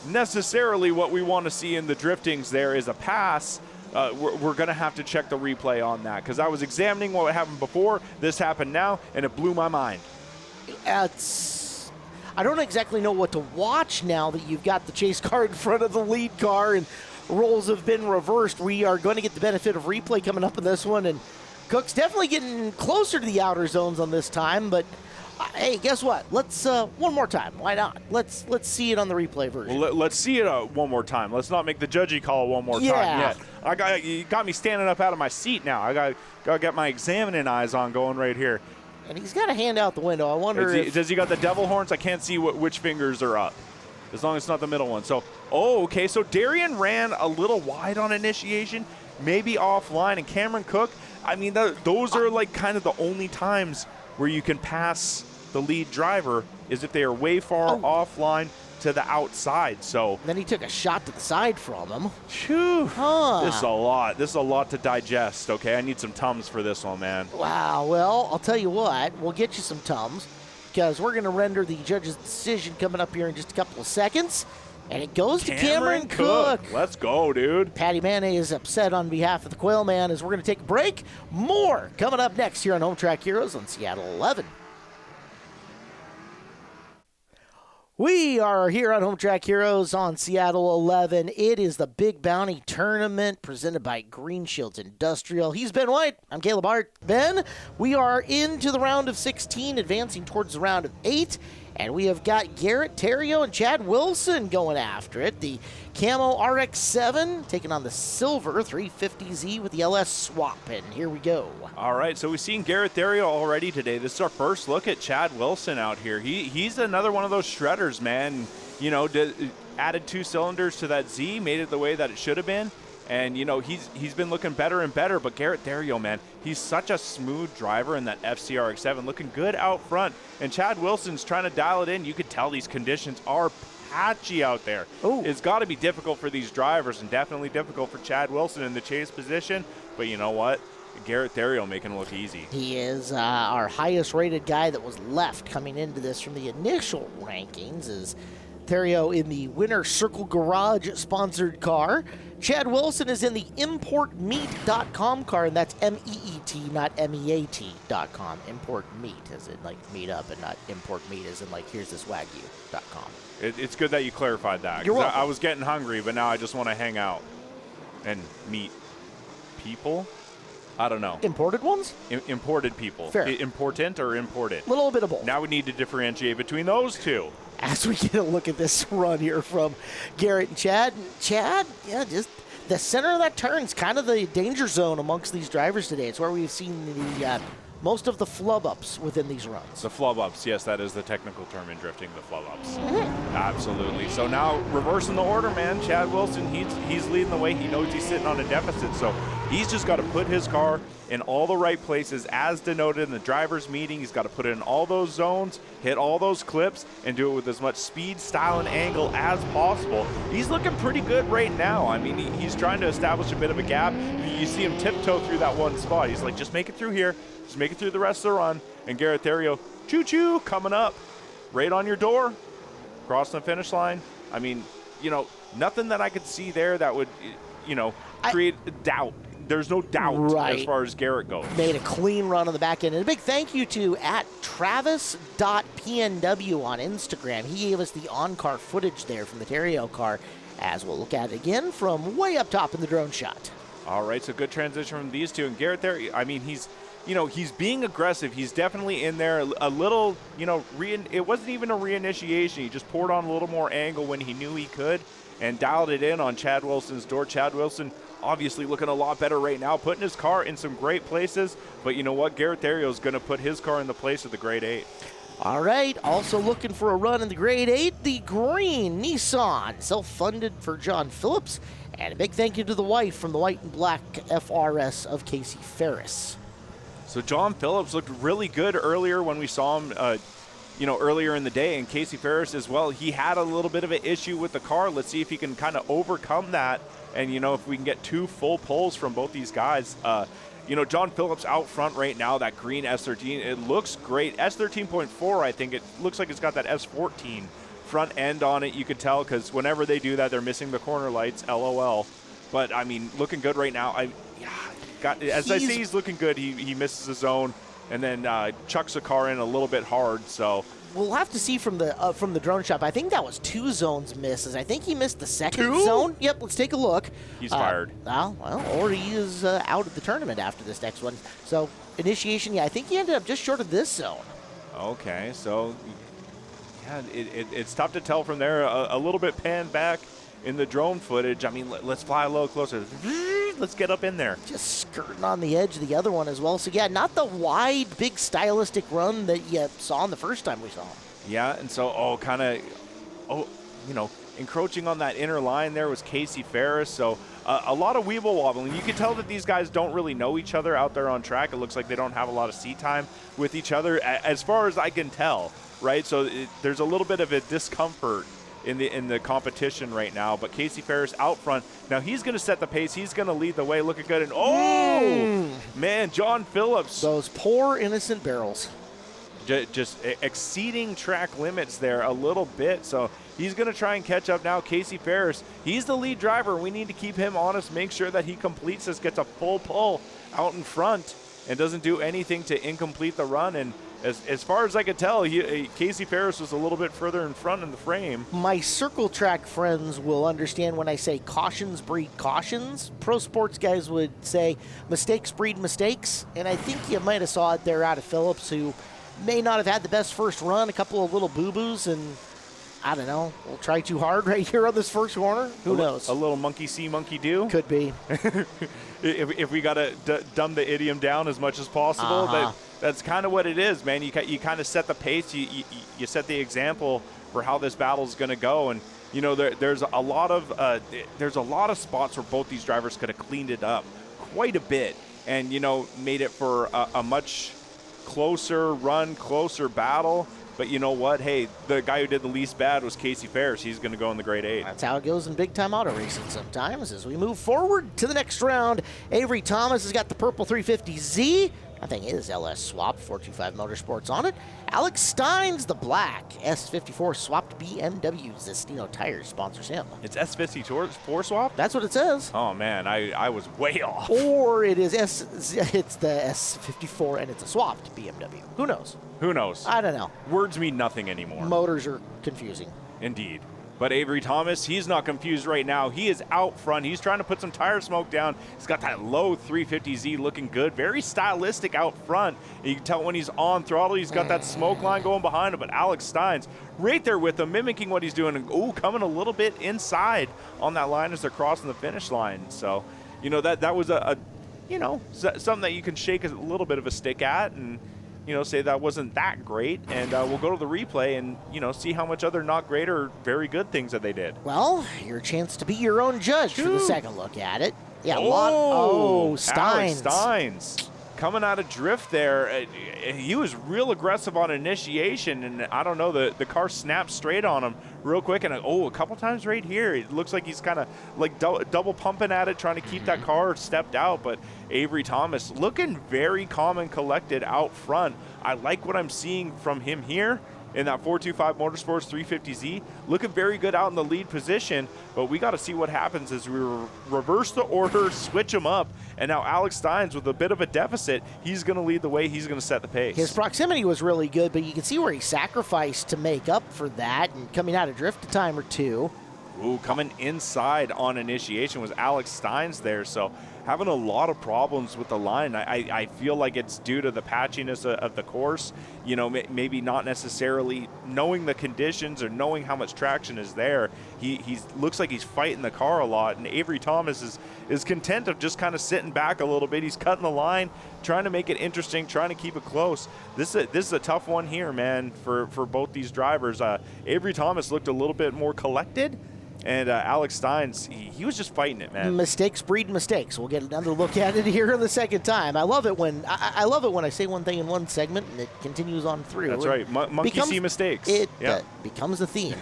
necessarily what we want to see in the driftings. There is a pass. We're going to have to check the replay on that, because I was examining what happened before, this happened now, and it blew my mind. I don't exactly know what to watch now that you've got the chase car in front of the lead car and roles have been reversed. We are going to get the benefit of replay coming up in this one, and Cook's definitely getting closer to the outer zones on this time, but hey, guess what? Let's one more time. Why not? Let's see it on the replay version. Well, let's see it one more time. Let's not make the judgy call one more time yet. You got me standing up out of my seat now. I got to get my examining eyes on going right here. And he's got a hand out the window. I wonder does he got the devil horns? I can't see which fingers are up, as long as it's not the middle one. So, okay. So Darian ran a little wide on initiation, maybe offline, and Cameron Cook, I mean, those are like kind of the only times where you can pass the lead driver, is if they are way far offline to the outside. So then he took a shot to the side from him. Phew. This is a lot. This is a lot to digest. Okay, I need some Tums for this one, man. Wow. Well, I'll tell you what. We'll get you some Tums, because we're going to render the judge's decision coming up here in just a couple of seconds. And it goes to Cameron Cook. Let's go, dude. Patty Manny is upset on behalf of the Quayle Man as we're going to take a break. More coming up next here on Hometrack Heroes on Seattle 11. We are here on Hometrack Heroes on Seattle 11. It is the Big Bounty Tournament presented by GREENSHIELDS Industrial. He's Ben White. I'm Caleb Hart. Ben, we are into the round of 16, advancing towards the round of 8. And we have got Garrett Theriault and Chad Wilson going after it. The Camo RX-7 taking on the Silver 350Z with the LS swap. And here we go. All right, so we've seen Garrett Theriault already today. This is our first look at Chad Wilson out here. He's another one of those shredders, man. You know, added 2 cylinders to that Z, made it the way that it should have been. And, you know, he's been looking better and better. But Garrett Theriault, man, he's such a smooth driver in that FCRX-7, looking good out front. And Chad Wilson's trying to dial it in. You could tell these conditions are patchy out there. Ooh. It's got to be difficult for these drivers, and definitely difficult for Chad Wilson in the chase position. But you know what? Garrett Theriault making it look easy. He is our highest rated guy that was left coming into this from the initial rankings. Is Therio in the Winner Circle Garage sponsored car. Chad Wilson is in the importmeat.com car, and that's M-E-E-T, not M-E-A-T.com. Import meat, as in like meat up, and not import meat, as in like here's this Wagyu.com. It's good that you clarified that. You're welcome. I was getting hungry, but now I just want to hang out and meet people. I don't know. Imported ones? Imported people. Fair. Important or imported? A little bit of both. Now we need to differentiate between those two. As we get a look at this run here from Garrett and Chad. Chad, yeah, just the center of that turn's kind of the danger zone amongst these drivers today. It's where we've seen the most of the flub-ups within these runs. The flub-ups, yes, that is the technical term in drifting, the flub-ups. Absolutely. So now reversing the order, man. Chad Wilson, he's leading the way. He knows he's sitting on a deficit, so he's just got to put his car in all the right places as denoted in the driver's meeting. He's got to put it in all those zones, hit all those clips, and do it with as much speed, style, and angle as possible. He's looking pretty good right now. I mean, he's trying to establish a bit of a gap. You see him tiptoe through that one spot. He's like, just make it through here. Just make it through the rest of the run. And Garrett Therio, choo-choo, coming up right on your door, crossing the finish line. I mean, nothing that I could see there that would, create doubt. There's no doubt as far as Garrett goes. Made a clean run on the back end. And a big thank you to @Travis.pnw on Instagram. He gave us the on-car footage there from the Therio car, as we'll look at it again from way up top in the drone shot. All right, so good transition from these two. And Garrett Therio, I mean, he's being aggressive. He's definitely in there a little, it wasn't even a reinitiation. He just poured on a little more angle when he knew he could and dialed it in on Chad Wilson's door. Chad Wilson obviously looking a lot better right now, putting his car in some great places. But you know what? Garrett Therio is going to put his car in the place of the Grade 8. All right, also looking for a run in the Grade 8, the green Nissan, self-funded for John Phillips. And a big thank you to the wife from the white and black FRS of Casey Ferris. So John Phillips looked really good earlier when we saw him, earlier in the day. And Casey Ferris as well, he had a little bit of an issue with the car. Let's see if he can kind of overcome that. And, if we can get 2 full pulls from both these guys. John Phillips out front right now, that green S13, it looks great. S13.4, I think. It looks like it's got that S14 front end on it. You could tell because whenever they do that, they're missing the corner lights, LOL. But, I mean, looking good right now. As I say, he's looking good. He misses his zone and then chucks the car in a little bit hard. So we'll have to see from the drone shot. I think that was 2 zones misses. I think he missed the second zone. Yep, let's take a look. He's fired. Or he is out of the tournament after this next one. So initiation, I think he ended up just short of this zone. Okay, so yeah, it's tough to tell from there. A little bit panned back in the drone footage. I mean, let's fly a little closer. Let's get up in there. Just skirting on the edge of the other one as well. So, yeah, not the wide, big stylistic run that you saw the first time we saw him. Yeah, and so, encroaching on that inner line there was Casey Ferris. So, a lot of weeble wobbling. You can tell that these guys don't really know each other out there on track. It looks like they don't have a lot of seat time with each other, as far as I can tell, right? So, there's a little bit of a discomfort in the competition right now. But Casey Ferris out front. Now he's going to set the pace. He's going to lead the way. Looking good. And man, John Phillips. Those poor innocent barrels. Just exceeding track limits there a little bit. So he's going to try and catch up now. Casey Ferris, he's the lead driver. We need to keep him honest, make sure that he completes this, gets a full pull out in front, and doesn't do anything to incomplete the run. And as far as I could tell, Casey Ferris was a little bit further in front in the frame. My circle track friends will understand when I say cautions breed cautions. Pro sports guys would say mistakes breed mistakes. And I think you might have saw it there out of Phillips, who may not have had the best first run, a couple of little boo-boos, and I don't know, we'll try too hard right here on this first corner. Who knows? A little monkey see, monkey do? Could be. If we got to dumb the idiom down as much as possible, that's kind of what it is, man. You kind of set the pace. You set the example for how this battle is going to go. And, there's a lot of spots where both these drivers could have cleaned it up quite a bit and, made it for a much closer run, closer battle. But you know what? Hey, the guy who did the least bad was Casey Ferris. He's going to go in the Grade 8. That's how it goes in big-time auto racing sometimes. As we move forward to the next round, Avery Thomas has got the purple 350Z. That thing is LS swapped, 425 Motorsports on it. Alex Steins, the black S54 swapped BMW. Zestino Tires sponsors him. It's S54 swap? That's what it says. Oh, man, I was way off. Or it is it's the S54 and it's a swapped BMW. Who knows? Who knows? I don't know. Words mean nothing anymore. Motors are confusing. Indeed. But Avery Thomas, he's not confused right now. He is out front. He's trying to put some tire smoke down. He's got that low 350Z looking good. Very stylistic out front. You can tell when he's on throttle, he's got that smoke line going behind him. But Alex Steins right there with him, mimicking what he's doing. And, coming a little bit inside on that line as they're crossing the finish line. So, that was something that you can shake a little bit of a stick at and, say that wasn't that great, and we'll go to the replay and, see how much other not great or very good things that they did. Well, your chance to be your own judge for the second look at it. Yeah, Steins. Alex Steins coming out of drift there. He was real aggressive on initiation, and I don't know, the car snapped straight on him real quick, and a couple times right here, it looks like he's kind of like double pumping at it, trying to keep that car stepped out. But Avery Thomas looking very calm and collected out front. I like what I'm seeing from him here in that 425 Motorsports 350Z, looking very good out in the lead position, but we got to see what happens as we reverse the order, switch them up, and now Alex Steins with a bit of a deficit, he's going to lead the way, he's going to set the pace. His proximity was really good, but you can see where he sacrificed to make up for that, and coming out of drift a time or two. Coming inside on initiation was Alex Steins there, so having a lot of problems with the line. I feel like it's due to the patchiness of the course, maybe not necessarily knowing the conditions or knowing how much traction is there. He looks like he's fighting the car a lot, and Avery Thomas is content of just kind of sitting back a little bit. He's cutting the line, trying to make it interesting, trying to keep it close. This is a tough one here, man, for both these drivers. Avery Thomas looked a little bit more collected, and Alex Steins, he was just fighting it, man. Mistakes breed mistakes. We'll get another look at it here in the second time. I love it when I say one thing in one segment and it continues on through. That's right. Monkey see mistakes. It becomes a theme.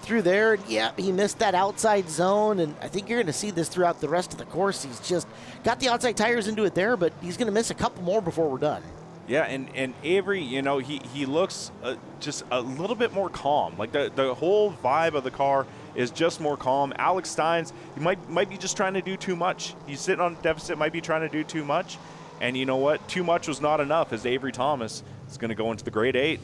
Through there, he missed that outside zone, and I think you're going to see this throughout the rest of the course. He's just got the outside tires into it there, but he's going to miss a couple more before we're done. Yeah, and Avery, he looks just a little bit more calm. Like the whole vibe of the car is just more calm. Alex Steins, he might be just trying to do too much. He's sitting on a deficit, might be trying to do too much. And you know what? Too much was not enough, as Avery Thomas is going to go into the grade 8.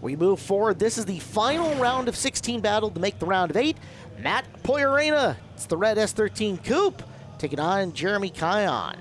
We move forward. This is the final round of 16 battle to make the round of 8. Matt Poyarena, it's the red S13 Coupe, taking on Jeremy Kion.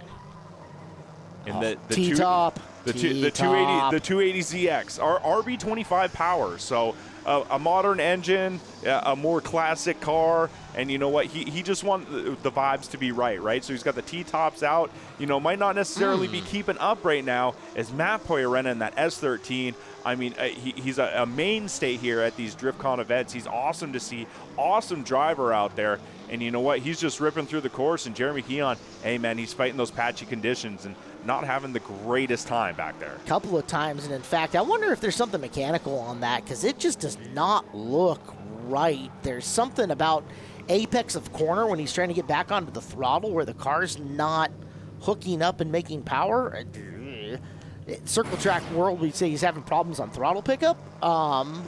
And the T-top. The 280ZX, our RB25 power. So a modern engine, a more classic car, and you know what? He just wants the vibes to be right? So he's got the T-tops out. Might not necessarily be keeping up right now as Matt Poyarena in that S13. I mean, he's a mainstay here at these DRIFTCON events. He's awesome to see, awesome driver out there. And you know what? He's just ripping through the course. And Jeremy Kion, hey, man, he's fighting those patchy conditions and not having the greatest time back there. A couple of times. And, in fact, I wonder if there's something mechanical on that because it just does not look right. There's something about apex of corner when he's trying to get back onto the throttle where the car's not hooking up and making power. Circle track world, we'd say he's having problems on throttle pickup.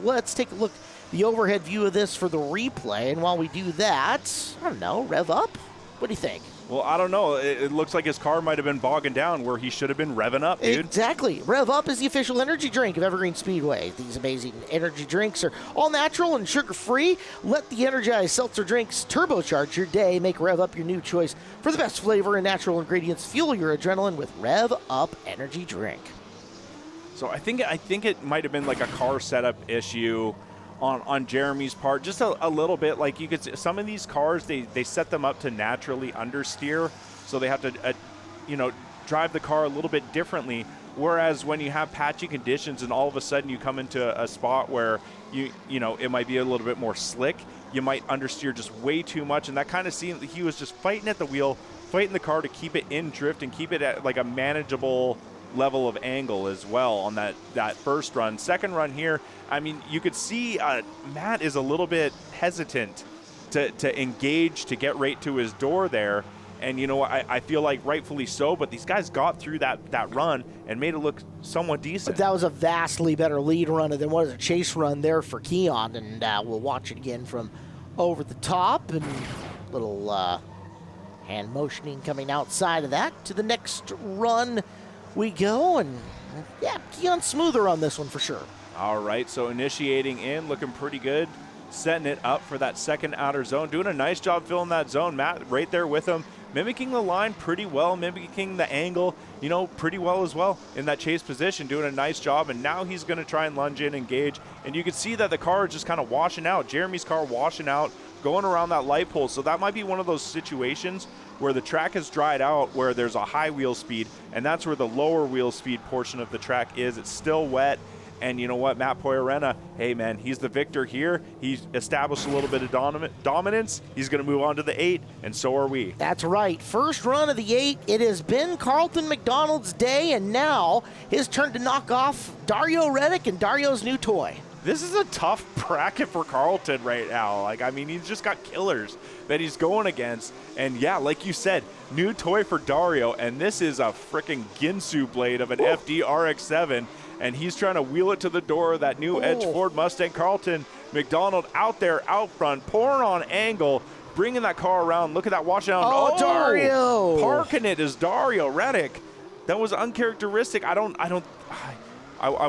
Let's take a look the overhead view of this for the replay, and while we do that, I don't know, rev up? What do you think? Well, I don't know. It looks like his car might have been bogging down where he should have been revving up, dude. Exactly. Rev Up is the official energy drink of Evergreen Speedway. These amazing energy drinks are all natural and sugar-free. Let the energized seltzer drinks turbocharge your day. Make Rev Up your new choice for the best flavor and natural ingredients. Fuel your adrenaline with Rev Up energy drink. So I think it might have been like a car setup issue on Jeremy's part, just a little bit. Like you could see, some of these cars, they set them up to naturally understeer, so they have to drive the car a little bit differently. Whereas when you have patchy conditions and all of a sudden you come into a spot where it might be a little bit more slick, you might understeer just way too much, and that kind of seemed he was just fighting at the wheel, fighting the car to keep it in drift and keep it at like a manageable level of angle as well on that first run. Second run here, I mean, you could see Matt is a little bit hesitant to engage, to get right to his door there. And you know, I feel like rightfully so, but these guys got through that run and made it look somewhat decent. But that was a vastly better lead run than was a chase run there for Keon, and we'll watch it again from over the top, and little hand motioning coming outside of that. To the next run we go, and yeah, Keon smoother on this one for sure. All right, so initiating in, looking pretty good. Setting it up for that second outer zone. Doing a nice job filling that zone. Matt right there with him. Mimicking the line pretty well. Mimicking the angle, you know, pretty well as well in that chase position. Doing a nice job. And now he's going to try and lunge in, engage. And you can see that the car is just kind of washing out. Jeremy's car washing out, going around that light pole. So that might be one of those situations where the track has dried out, where there's a high wheel speed. And that's where the lower wheel speed portion of the track is. It's still wet. And you know what, Matt Poirena, hey man, he's the victor here. He's established a little bit of dominance. He's going to move on to the 8, and so are we. That's right. First run of the 8. It has been Carlton McDonald's day, and now his turn to knock off Dario Reddick and Dario's new toy. This is a tough bracket for Carlton right now. Like, I mean, he's just got killers that he's going against. And yeah, like you said, new toy for Dario, and this is a freaking Ginsu blade of an FD RX-7. And he's trying to wheel it to the door of that new Edge Ford Mustang. Carlton McDonald out there, out front, pouring on angle, bringing that car around. Look at that wash out. Oh, Dario! Parking it is Dario Reddick. That was uncharacteristic. I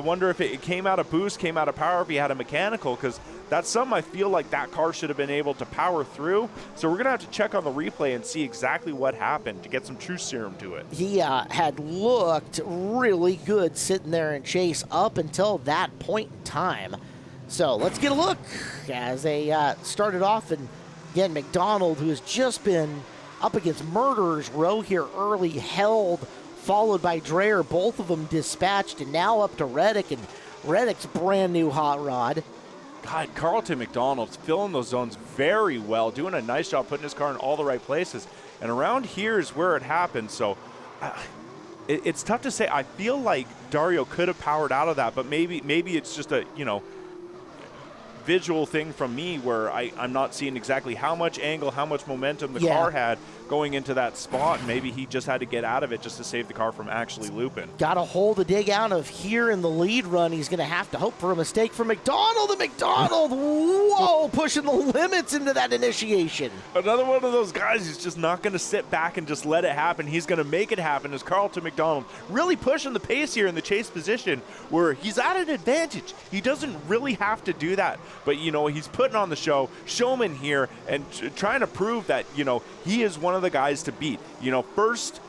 wonder if it came out of boost, came out of power, if he had a mechanical, because that's something I feel like that car should have been able to power through. So we're going to have to check on the replay and see exactly what happened to get some truth serum to it. He had looked really good sitting there in chase up until that point in time. So let's get a look as they started off. And again, McDonald, who has just been up against Murderer's Row here early, held, followed by Dreyer, both of them dispatched, and now up to Reddick, and Reddick's brand new hot rod. God, Carlton McDonald's filling those zones very well, doing a nice job putting his car in all the right places. And around here is where it happened. So it's tough to say. I feel like Dario could have powered out of that, but maybe it's just a, you know, visual thing from me where I'm not seeing exactly how much angle, how much momentum the car had going into that spot. Maybe he just had to get out of it just to save the car from actually looping. Got a hole to dig out of here in the lead run. He's going to have to hope for a mistake for McDonald. And McDonald, whoa, pushing the limits into that initiation. Another one of those guys who's just not going to sit back and just let it happen. He's going to make it happen. Is Carlton McDonald really pushing the pace here in the chase position where he's at an advantage. He doesn't really have to do that. But, you know, he's putting on the show, showman here, and trying to prove that, you know, he is one of the guys to beat. You know, first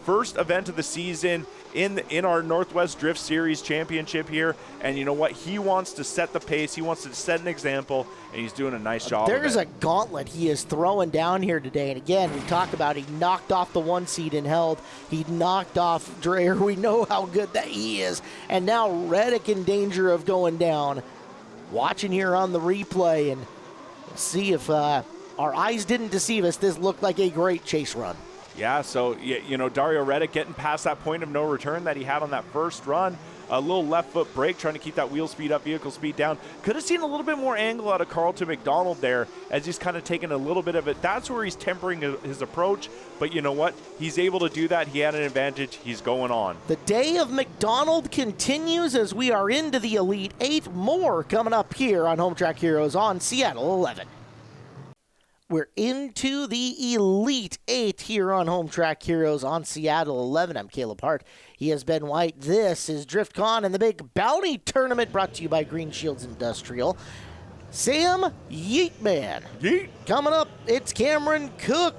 event of the season in our Northwest Drift Series championship here, and you know what? He wants to set the pace. He wants to set an example, and he's doing a nice job. There's a gauntlet he is throwing down here today, and again, we talk about he knocked off the 1 seed and held. He knocked off Dreyer. We know how good that he is, and now Reddick in danger of going down. Watching here on the replay and see if our eyes didn't deceive us. This looked like a great chase run. Yeah, so, you know, Dario Reddick getting past that point of no return that he had on that first run. A little left foot brake, trying to keep that wheel speed up, vehicle speed down. Could have seen a little bit more angle out of Carlton McDonald there as he's kind of taking a little bit of it. That's where he's tempering his approach. But you know what? He's able to do that. He had an advantage. He's going on. The day of McDonald continues as we are into the Elite 8. More coming up here on Hometrack Heroes on Seattle 11. We're into the Elite 8 here on Hometrack Heroes on Seattle 11. I'm Caleb Hart. He has Ben White. This is DRIFTCON and the Big Bounty Tournament brought to you by GREENSHIELDS Industrial. Sam Yeatman. Yeet. Coming up, it's Cameron Cook,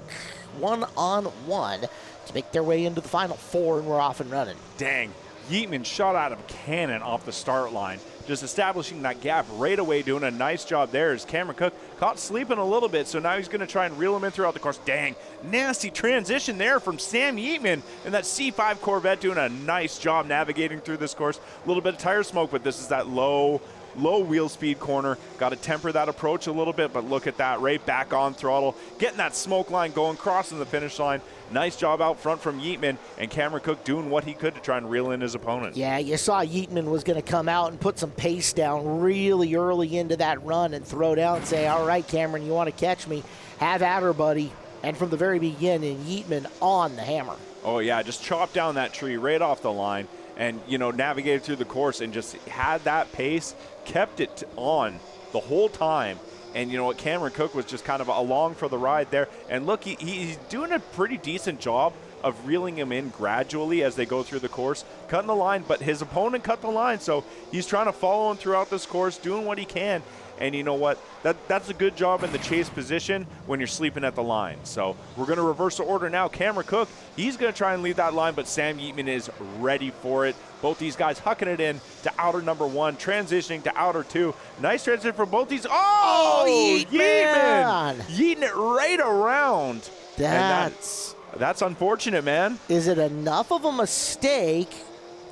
one-on-one to make their way into the Final Four, and we're off and running. Dang. Yeatman shot out of a cannon off the start line, just establishing that gap right away, doing a nice job there as Cameron Cook caught sleeping a little bit, so now he's going to try and reel him in throughout the course. Dang, nasty transition there from Sam Yeatman and that C5 Corvette doing a nice job navigating through this course. A little bit of tire smoke, but this is that low wheel speed corner. Got to temper that approach a little bit, but look at that, right back on throttle, getting that smoke line going, crossing the finish line. Nice job out front from Yeatman, and Cameron Cook doing what he could to try and reel in his opponent. Yeah, you saw Yeatman was going to come out and put some pace down really early into that run and throw down and say, all right, Cameron, you want to catch me? Have at her, buddy. And from the very beginning, Yeatman on the hammer. Oh, yeah, just chopped down that tree right off the line and, you know, navigated through the course and just had that pace, kept it on the whole time. And, you know what, Cameron Cook was just kind of along for the ride there. And look, he's doing a pretty decent job of reeling him in gradually as they go through the course, cutting the line, but his opponent cut the line, so he's trying to follow him throughout this course, doing what he can. And you know what? That's a good job in the chase position when you're sleeping at the line. So we're going to reverse the order now. Cameron Cook, he's going to try and lead that line, but Sam Yeatman is ready for it. Both these guys hucking it in to outer number 1, transitioning to outer 2. Nice transition for both these. Oh, Yeatman! Yeeting it right around. That's unfortunate, man. Is it enough of a mistake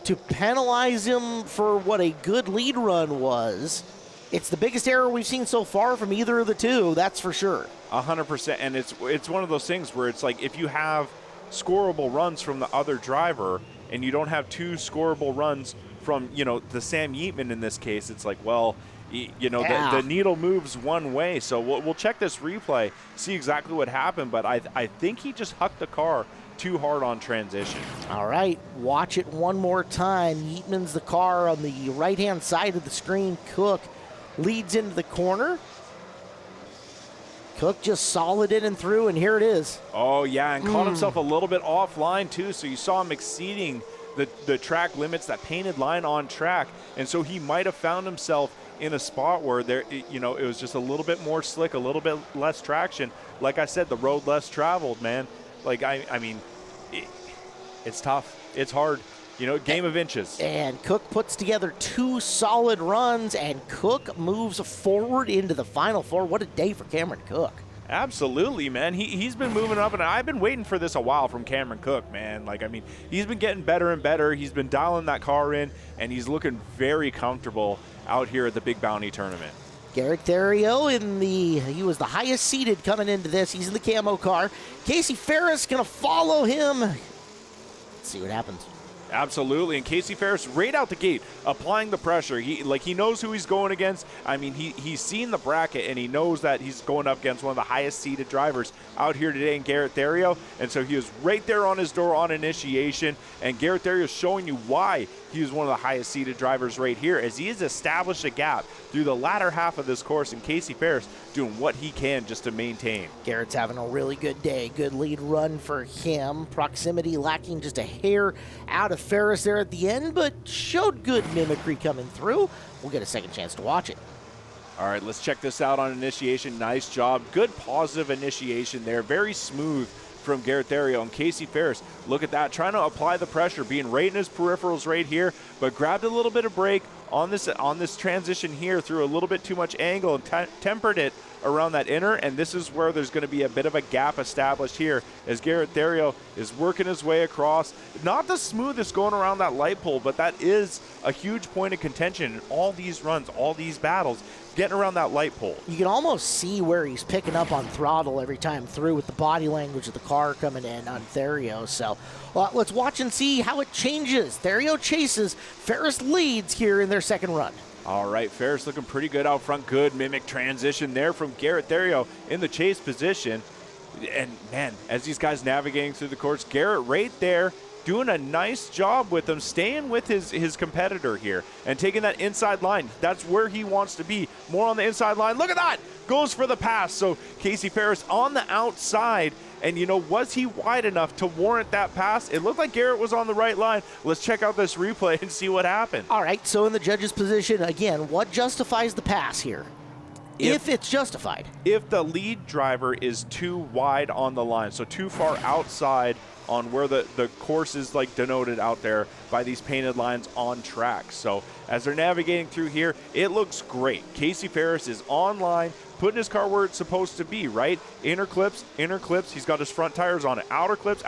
to penalize him for what a good lead run was? It's the biggest error we've seen so far from either of the two, that's for sure. 100%, and it's one of those things where it's like if you have scoreable runs from the other driver and you don't have 2 scoreable runs from, you know, the Sam Yeatman in this case, it's like, well, you know, the needle moves one way. So we'll check this replay, see exactly what happened, but I think he just hucked the car too hard on transition. All right, watch it one more time. Yeatman's the car on the right-hand side of the screen. Cook leads into the corner. Cook just solid in and through, and here it is. Oh, yeah, and caught himself a little bit offline, too, so you saw him exceeding the track limits, that painted line on track, and so he might have found himself in a spot where there, you know, it was just a little bit more slick, a little bit less traction. Like I said, the road less traveled, man. Like, I mean, it's tough. It's hard. You know, game of inches. And Cook puts together 2 solid runs, and Cook moves forward into the Final Four. What a day for Cameron Cook. Absolutely, man. He's been moving up, and I've been waiting for this a while from Cameron Cook, man. Like, I mean, he's been getting better and better. He's been dialing that car in, and he's looking very comfortable out here at the Big Bounty tournament. Garrett Theriot he was the highest seeded coming into this. He's in the camo car. Casey Ferris going to follow him. Let's see what happens. Absolutely, and Casey Ferris right out the gate, applying the pressure. He knows who he's going against. I mean, he's seen the bracket, and he knows that he's going up against one of the highest seeded drivers out here today in Garrett Theriot, and so he was right there on his door on initiation, and Garrett Theriot is showing you why he was one of the highest seeded drivers right here, as he has established a gap through the latter half of this course, and Casey Ferris doing what he can just to maintain. Garrett's having a really good day. Good lead run for him. Proximity lacking just a hair out of Ferris there at the end, but showed good mimicry coming through. We'll get a second chance to watch it. All right, let's check this out on initiation. Nice job. Good positive initiation there. Very smooth from Garrett Theriot. And Casey Ferris, look at that, trying to apply the pressure, being right in his peripherals right here, but grabbed a little bit of brake on this transition here, threw a little bit too much angle and tempered it around that inner, and this is where there's going to be a bit of a gap established here as Garrett Theriot is working his way across. Not the smoothest going around that light pole, but that is a huge point of contention in all these runs, all these battles, getting around that light pole. You can almost see where he's picking up on throttle every time through with the body language of the car coming in on Theriot. So let's watch and see how it changes. Theriot chases, Ferris leads here in their second run. All right, Ferris looking pretty good out front. Good mimic transition there from Garrett Theriot in the chase position. And, man, as these guys navigating through the course, Garrett right there doing a nice job with him, staying with his competitor here and taking that inside line. That's where he wants to be, more on the inside line. Look at that! Goes for the pass. So Casey Ferris on the outside. And, you know, was he wide enough to warrant that pass? It looked like Garrett was on the right line. Let's check out this replay and see what happened. All right, so in the judge's position, again, what justifies the pass here? If it's justified. If the lead driver is too wide on the line, so too far outside on where the course is like denoted out there by these painted lines on track. So as they're navigating through here, it looks great. Casey Ferris is on line, putting his car where it's supposed to be, right? Inner clips, he's got his front tires on it. Outer clips,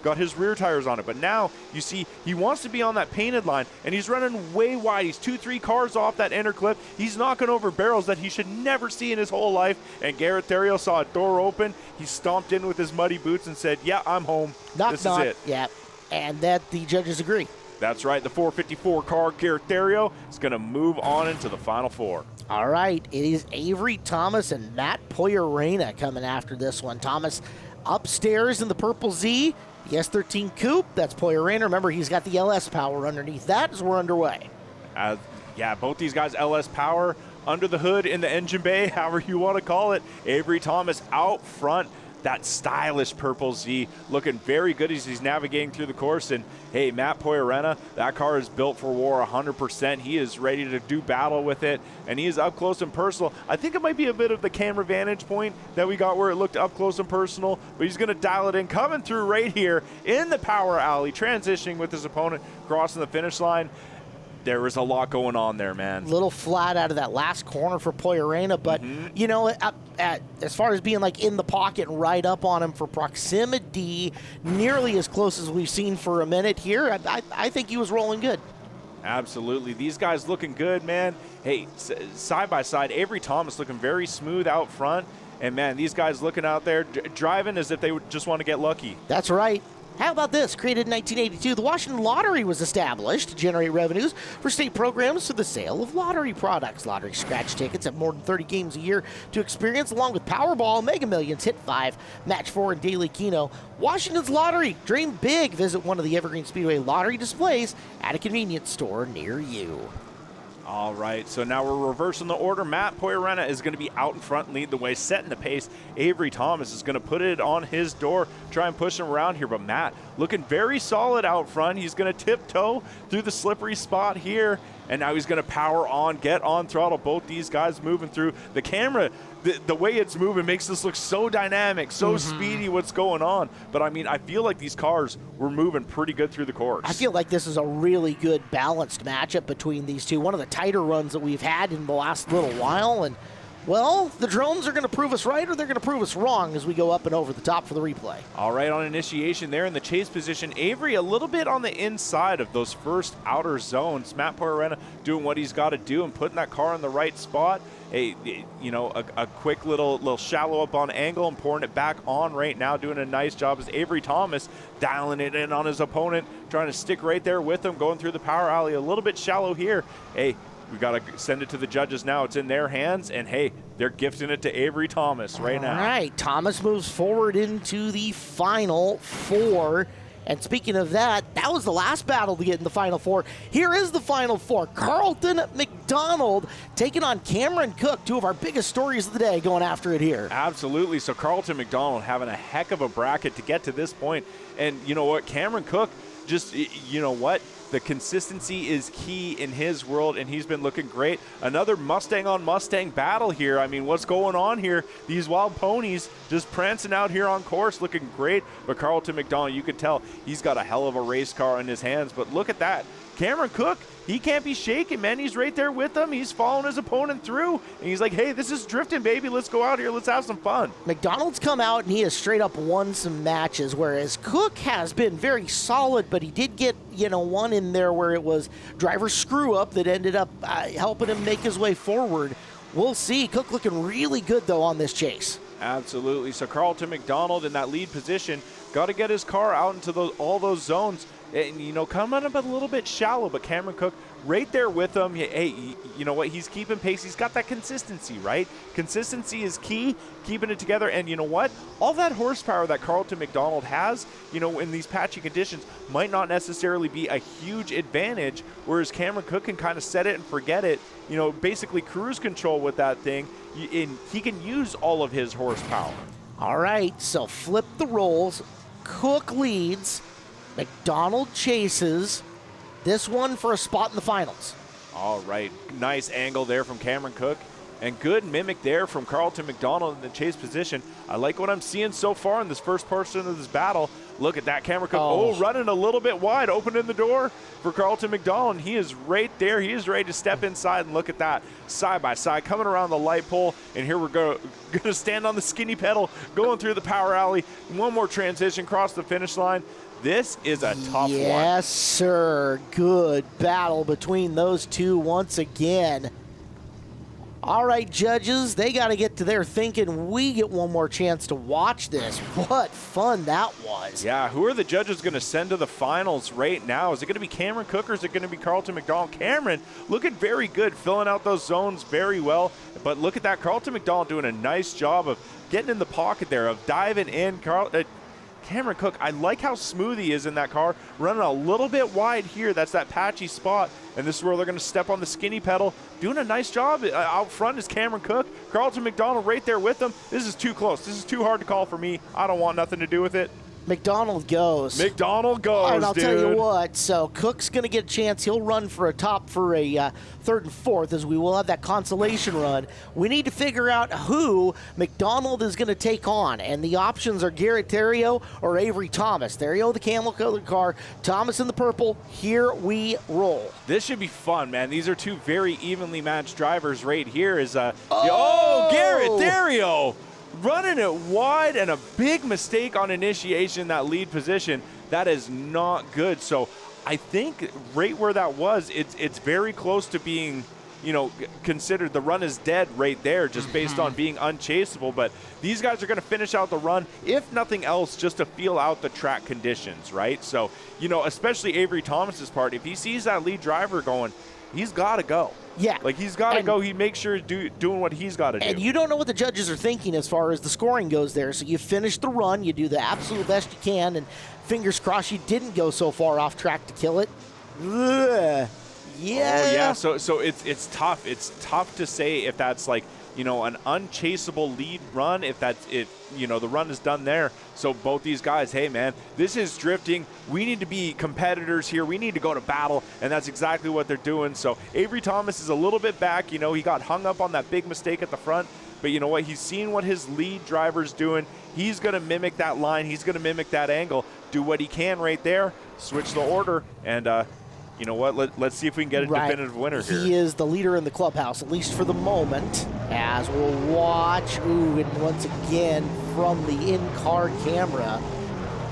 got his rear tires on it. But now you see he wants to be on that painted line, and he's running way wide. He's 2-3 cars off that inner clip. He's knocking over barrels that he should never see in his whole life. And Garrett Theriot saw a door open. He stomped in with his muddy boots and said, yeah, I'm home. This is it. Yeah, and that the judges agree. That's right. The 454 car, Garrett Theriot, is going to move on into the Final Four. All right, it is Avery Thomas and Matt Poyarena coming after this one. Thomas Upstairs in the Purple Z, the S13 Coupe, that's Poirena. Remember, he's got the LS power underneath that as we're underway. Yeah, both these guys, LS power, under the hood, in the engine bay, however you want to call it. Avery Thomas out front. That stylish Purple Z looking very good as he's navigating through the course. And hey, Matt Poirena, that car is built for war 100%. He is ready to do battle with it, and he is up close and personal. I think it might be a bit of the camera vantage point that we got where it looked up close and personal, but he's going to dial it in, coming through right here in the power alley, transitioning with his opponent, crossing the finish line. There was a lot going on there, man. Little flat out of that last corner for Poirena, but you know, as far as being like in the pocket and right up on him for proximity, nearly as close as we've seen for a minute here, I think he was rolling good. Absolutely. These guys looking good, man. Hey, side by side, Avery Thomas looking very smooth out front. And, man, these guys looking out there, driving as if they would just want to get lucky. That's right. How about this? Created in 1982, the Washington Lottery was established to generate revenues for state programs through the sale of lottery products. Lottery scratch tickets at more than 30 games a year to experience, along with Powerball, Mega Millions, Hit 5, Match 4, and Daily Keno. Washington's Lottery. Dream big. Visit one of the Evergreen Speedway lottery displays at a convenience store near you. All right, so now we're reversing the order. Matt Poirena is going to be out in front and lead the way, setting the pace. Avery Thomas is going to put it on his door, try and push him around here. But Matt looking very solid out front. He's going to tiptoe through the slippery spot here. And now he's going to power on, get on throttle. Both these guys moving through. The camera, the way it's moving makes this look so dynamic, so speedy what's going on. But, I mean, I feel like these cars were moving pretty good through the course. I feel like this is a really good balanced matchup between these two. One of the tighter runs that we've had in the last little while. And, well, the drones are going to prove us right or they're going to prove us wrong as we go up and over the top for the replay. All right, on initiation there in the chase position, Avery a little bit on the inside of those first outer zones. Matt Poirena doing what he's got to do and putting that car in the right spot. A quick little shallow up on angle and pouring it back on right now, doing a nice job as Avery Thomas dialing it in on his opponent, trying to stick right there with him, going through the power alley, a little bit shallow here. Hey, we got to send it to the judges now. It's in their hands, and hey, they're gifting it to Avery Thomas right now. All right, Thomas moves forward into the Final Four. And speaking of that, that was the last battle to get in the Final Four. Here is the Final Four. Carlton McDonald taking on Cameron Cook, two of our biggest stories of the day, going after it here. Absolutely. So Carlton McDonald having a heck of a bracket to get to this point. And you know what? Cameron Cook, just, you know what? The consistency is key in his world, and he's been looking great. Another Mustang on Mustang battle here. I mean, what's going on here? These wild ponies just prancing out here on course, looking great. But Carlton McDonald, you could tell he's got a hell of a race car in his hands. But look at that. Cameron Cook, he can't be shaken, man. He's right there with him. He's following his opponent through. And he's like, hey, this is drifting, baby. Let's go out here. Let's have some fun. McDonald's come out, and he has straight up won some matches, whereas Cook has been very solid, but he did get, one in there where it was driver screw-up that ended up helping him make his way forward. We'll see. Cook looking really good, though, on this chase. Absolutely. So Carlton McDonald in that lead position, got to get his car out into all those zones. And, coming up a little bit shallow, but Cameron Cook right there with him. Hey, you know what? He's keeping pace. He's got that consistency, right? Consistency is key, keeping it together. And you know what? All that horsepower that Carlton McDonald has, in these patchy conditions might not necessarily be a huge advantage, whereas Cameron Cook can kind of set it and forget it, basically cruise control with that thing, and he can use all of his horsepower. All right, so flip the roles. Cook leads. McDonald chases. This one for a spot in the finals. All right. Nice angle there from Cameron Cook. And good mimic there from Carlton McDonald in the chase position. I like what I'm seeing so far in this first portion of this battle. Look at that, Cameron Cook. Oh, running a little bit wide, opening the door for Carlton McDonald. He is right there. He is ready to step inside, and look at that. Side by side, coming around the light pole. And here we're going to stand on the skinny pedal, going through the power alley. One more transition, cross the finish line. This is a tough one. Yes, sir. Good battle between those two once again. All right, judges, they got to get to their thinking. We get one more chance to watch this. What fun that was. Yeah, who are the judges going to send to the finals right now? Is it going to be Cameron Cook or is it going to be Carlton McDonald? Cameron looking very good, filling out those zones very well. But look at that, Carlton McDonald doing a nice job of getting in the pocket there, of diving in. Cameron Cook, I like how smooth he is in that car, running a little bit wide here. That's that patchy spot, and this is where they're going to step on the skinny pedal. Doing a nice job. Out front is Cameron Cook. Carlton McDonald right there with them. This is too close. This is too hard to call for me. I don't want nothing to do with it. McDonald goes. McDonald goes, and I'll dude. tell you what, so Cook's going to get a chance. He'll run for a top for a third and fourth, as we will have that consolation run. We need to figure out who McDonald is going to take on, and the options are Garrett Theriot or Avery Thomas. Theriot, the camel-colored car, Thomas in the purple. Here we roll. This should be fun, man. These are two very evenly matched drivers right here. Garrett Theriot! Running it wide, and a big mistake on initiation, that lead position. That is not good. So I think right where that was, it's very close to being, considered the run is dead right there, just based on being unchaseable. But these guys are going to finish out the run, if nothing else, just to feel out the track conditions, right? So, especially Avery Thomas's part, if he sees that lead driver going, he's got to go. Yeah. Like, he's got to go. He makes sure he's doing what he's got to do. And you don't know what the judges are thinking as far as the scoring goes there. So you finish the run, you do the absolute best you can, and fingers crossed you didn't go so far off track to kill it. Ugh. Yeah. Oh, yeah. So it's tough. It's tough to say if that's like, an unchaseable lead run, if that's it, the run is done there. So both these guys, hey man, this is drifting. We need to be competitors here. We need to go to battle, and that's exactly what they're doing. So Avery Thomas is a little bit back. He got hung up on that big mistake at the front, but you know what? He's seen what his lead driver's doing. He's going to mimic that line. He's going to mimic that angle, do what he can right there, switch the order, and you know what? Let's see if we can get a definitive winner here. He is the leader in the clubhouse, at least for the moment, as we'll watch. Ooh, and once again from the in-car camera.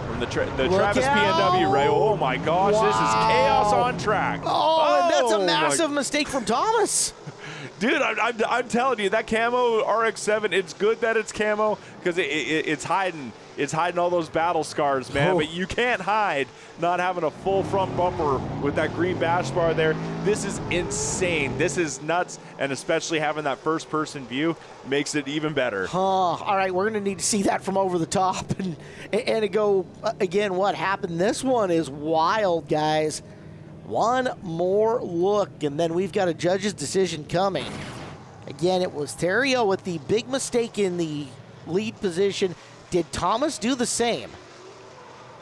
From the Travis PNW, right? Oh my gosh, This is chaos on track. Oh, and that's a massive mistake from Thomas. Dude, I'm telling you, that camo RX-7, it's good that it's camo because it's hiding. It's hiding all those battle scars, man. But you can't hide not having a full front bumper with that green bash bar there. This is insane. This is nuts. And especially having that first-person view makes it even better. All right, we're going to need to see that from over the top. And to go, again, what happened. This one is wild, guys. One more look, and then we've got a judge's decision coming. Again, it was Theriot with the big mistake in the lead position. Did Thomas do the same?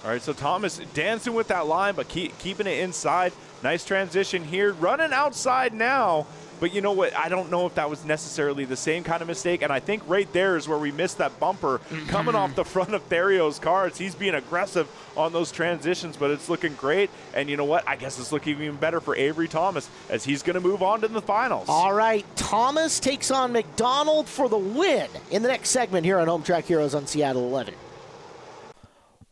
All right, so Thomas dancing with that line, but keeping it inside. Nice transition here. Running outside now. But you know what? I don't know if that was necessarily the same kind of mistake. And I think right there is where we missed that bumper coming off the front of Theriot's car. He's being aggressive on those transitions, but it's looking great. And you know what? I guess it's looking even better for Avery Thomas as he's going to move on to the finals. All right, Thomas takes on McDonald for the win in the next segment here on Hometrack Heroes on Seattle 11.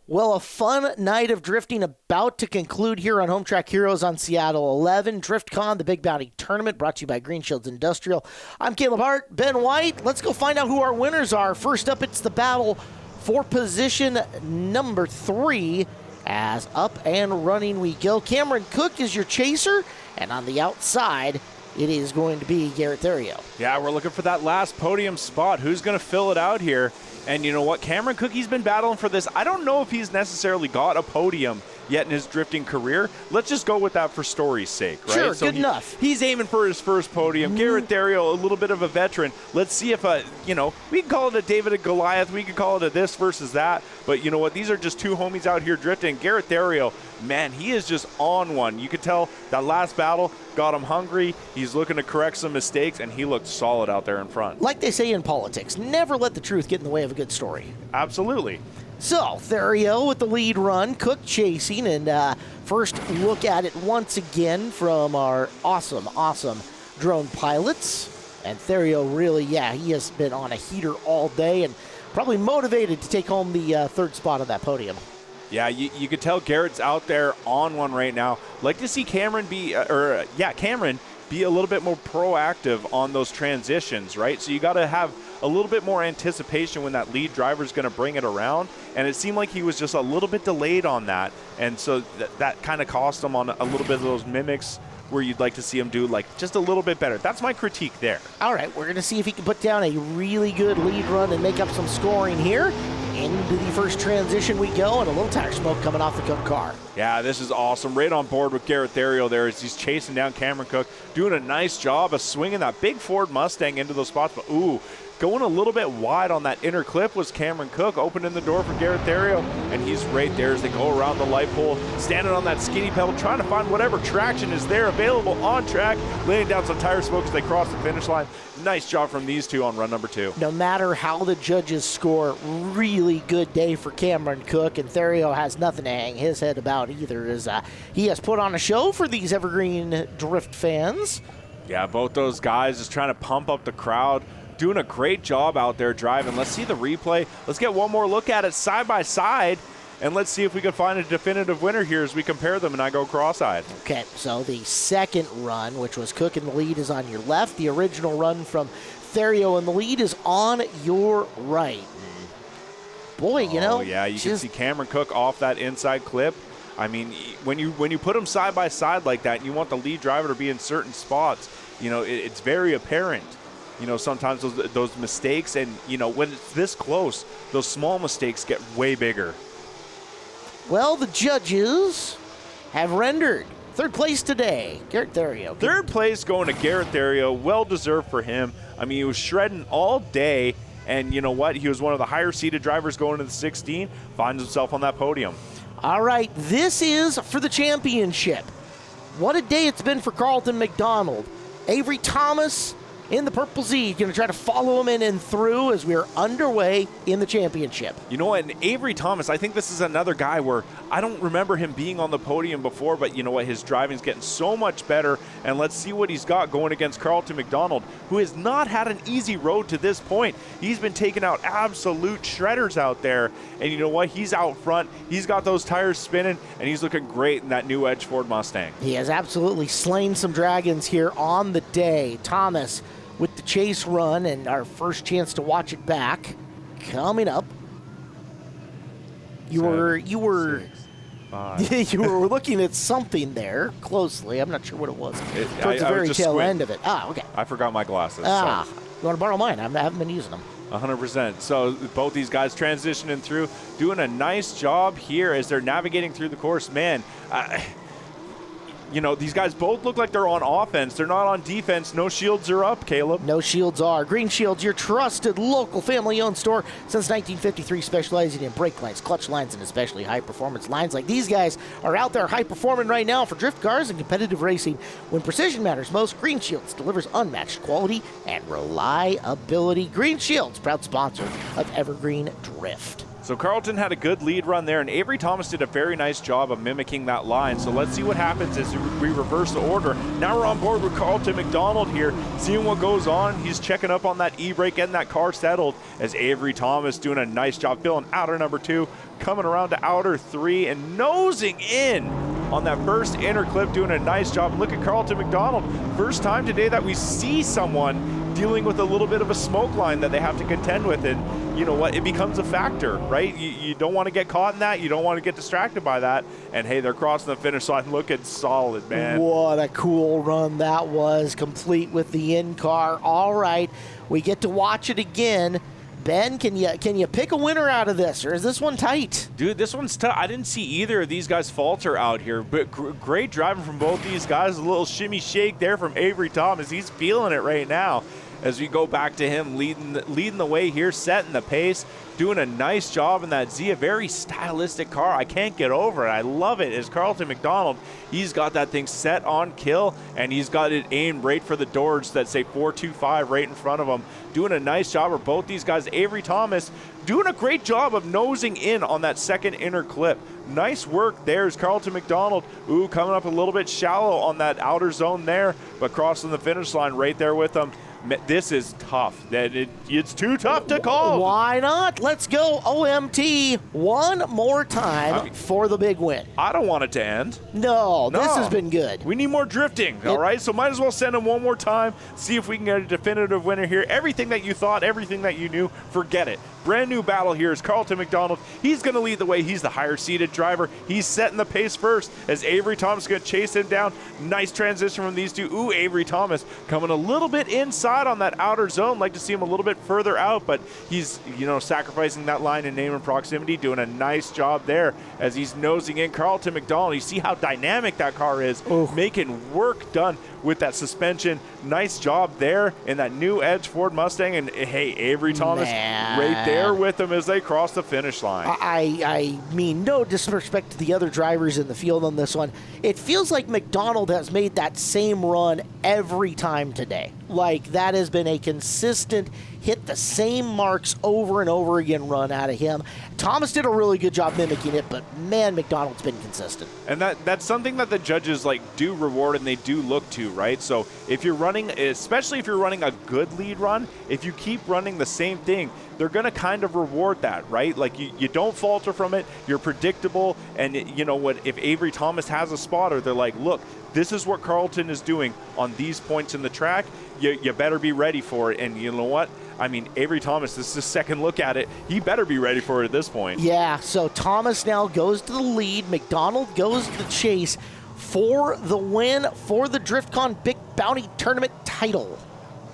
Well, a fun night of drifting about to conclude here on Hometrack Heroes on Seattle 11. DRIFTCON, the Big Bounty Tournament, brought to you by GreenShields Industrial. I'm Caleb Hart, Ben White. Let's go find out who our winners are. First up, it's the battle for position number 3. As up and running we go. Cameron Cook is your chaser, and on the outside, it is going to be Garrett Theriot. Yeah, we're looking for that last podium spot. Who's going to fill it out here? And you know what? Cameron Cook, he's been battling for this. I don't know if he's necessarily got a podium yet in his drifting career. Let's just go with that for story's sake, right? Sure, so good enough. He's aiming for his first podium. Garrett Theriot, a little bit of a veteran. Let's see if, we can call it a David and Goliath. We can call it a this versus that. But you know what? These are just two homies out here drifting. Garrett Theriot, man, he is just on one. You could tell that last battle got him hungry. He's looking to correct some mistakes, and he looked solid out there in front. Like they say in politics, never let the truth get in the way of a good story. Absolutely. So, Theriot with the lead run, Cook chasing, and first look at it once again from our awesome drone pilots. And Theriot really, he has been on a heater all day and probably motivated to take home the third spot on that podium. Yeah, you could tell Garrett's out there on one right now. Like to see Cameron be be a little bit more proactive on those transitions, right? So you got to have a little bit more anticipation when that lead driver is going to bring it around. And it seemed like he was just a little bit delayed on that. And so that kind of cost him on a little bit of those mimics where you'd like to see him do like just a little bit better. That's my critique there. All right, we're going to see if he can put down a really good lead run and make up some scoring here. Into the first transition we go, and a little tire smoke coming off the Cook car. Yeah, this is awesome. Right on board with Garrett Theriot there as he's chasing down Cameron Cook, doing a nice job of swinging that big Ford Mustang into those spots. But ooh, going a little bit wide on that inner clip was Cameron Cook, opening the door for Garrett Theriot, and he's right there as they go around the light pole, standing on that skinny pedal, trying to find whatever traction is there available on track, laying down some tire smoke as they cross the finish line. Nice job from these two on run number 2. No matter how the judges score, really good day for Cameron Cook, and Theriot has nothing to hang his head about either, as he has put on a show for these Evergreen Drift fans. Yeah, both those guys just trying to pump up the crowd, doing a great job out there driving. Let's see the replay. Let's get one more look at it side by side, and let's see if we can find a definitive winner here as we compare them and I go cross-eyed. Okay, so the second run, which was Cook in the lead, is on your left. The original run from Theriot in the lead is on your right. Boy, you know. Oh, yeah, you can see Cameron Cook off that inside clip. I mean, when you put them side by side like that and you want the lead driver to be in certain spots, you know, it's very apparent. You know, sometimes those mistakes, and, you know, when it's this close, those small mistakes get way bigger. Well, the judges have rendered third place today, Garrett Theriot. Third place going to Garrett Theriot, well-deserved for him. I mean, he was shredding all day, and you know what? He was one of the higher-seeded drivers going into the 16, finds himself on that podium. All right, this is for the championship. What a day it's been for Carlton McDonald. Avery Thomas in the Purple Z, going to try to follow him in and through as we are underway in the championship. You know what, and Avery Thomas, I think this is another guy where I don't remember him being on the podium before, but you know what, his driving's getting so much better, and let's see what he's got going against Carlton McDonald, who has not had an easy road to this point. He's been taking out absolute shredders out there, and you know what, he's out front, he's got those tires spinning, and he's looking great in that new Edge Ford Mustang. He has absolutely slain some dragons here on the day. Thomas with the chase run, and our first chance to watch it back coming up. You were you were looking at something there closely. I'm not sure what it was. Towards the very tail end of it. Ah, okay. I forgot my glasses. Ah, so. You want to borrow mine? I haven't been using them. 100%. So both these guys transitioning through, doing a nice job here as they're navigating through the course. Man, you know, these guys both look like they're on offense. They're not on defense. No shields are up, Caleb. No shields are. Green Shields, your trusted local family-owned store since 1953, specializing in brake lines, clutch lines, and especially high-performance lines like these guys are out there high-performing right now for drift cars and competitive racing. When precision matters most, Green Shields delivers unmatched quality and reliability. Green Shields, proud sponsor of Evergreen Drift. So Carlton had a good lead run there, and Avery Thomas did a very nice job of mimicking that line. So let's see what happens as we reverse the order. Now we're on board with Carlton McDonald here, seeing what goes on. He's checking up on that e-brake, getting that car settled, as Avery Thomas doing a nice job filling outer number 2, coming around to outer 3, and nosing in on that first inner clip, doing a nice job. Look at Carlton McDonald. First time today that we see someone dealing with a little bit of a smoke line that they have to contend with, and you know what, it becomes a factor, right? You don't want to get caught in that, you don't want to get distracted by that, and hey, they're crossing the finish line looking solid, man. What a cool run that was, complete with the in-car. All right, we get to watch it again. Ben, can you pick a winner out of this, or is this one tight? Dude, this one's tough. I didn't see either of these guys falter out here, but great driving from both these guys. A little shimmy shake there from Avery Thomas. He's feeling it right now as we go back to him leading the way here, setting the pace, doing a nice job in that Z, a very stylistic car. I can't get over it. I love it. As Carlton McDonald, he's got that thing set on kill, and he's got it aimed right for the doors that say 425 right in front of him. Doing a nice job of both these guys. Avery Thomas doing a great job of nosing in on that second inner clip. Nice work there as Carlton McDonald, coming up a little bit shallow on that outer zone there, but crossing the finish line right there with them. This is tough. It's too tough to call. Why not? Let's go OMT one more time for the big win. I don't want it to end. No, this has been good. We need more drifting, all right? So might as well send him one more time, see if we can get a definitive winner here. Everything that you thought, everything that you knew, forget it. Brand new battle here is Carlton McDonald. He's going to lead the way. He's the higher-seated driver. He's setting the pace first as Avery Thomas is going to chase him down. Nice transition from these two. Ooh, Avery Thomas coming a little bit inside on that outer zone. Like to see him a little bit further out, but he's, sacrificing that line in name and proximity, doing a nice job there as he's nosing in Carlton McDonald. You see how dynamic that car is, making work done with that suspension. Nice job there in that new Edge Ford Mustang. And hey, Avery Thomas right there with them as they cross the finish line. I mean, no disrespect to the other drivers in the field on this one. It feels like McDonald has made that same run every time today. Like, that has been a consistent hit the same marks over and over again run out of him. Thomas did a really good job mimicking it, but man, McDonald's been consistent. And that's something that the judges do reward and they do look to, right? So if you're running, especially if you're running a good lead run, if you keep running the same thing, they're going to kind of reward that, right? Like you don't falter from it, you're predictable, and you know what, if Avery Thomas has a spotter, they're like, look, this is what Carlton is doing on these points in the track. You better be ready for it. And you know what? I mean, Avery Thomas, this is his second look at it. He better be ready for it at this point. Yeah, so Thomas now goes to the lead. McDonald goes to the chase for the win for the DRIFTCON Big Bounty Tournament title.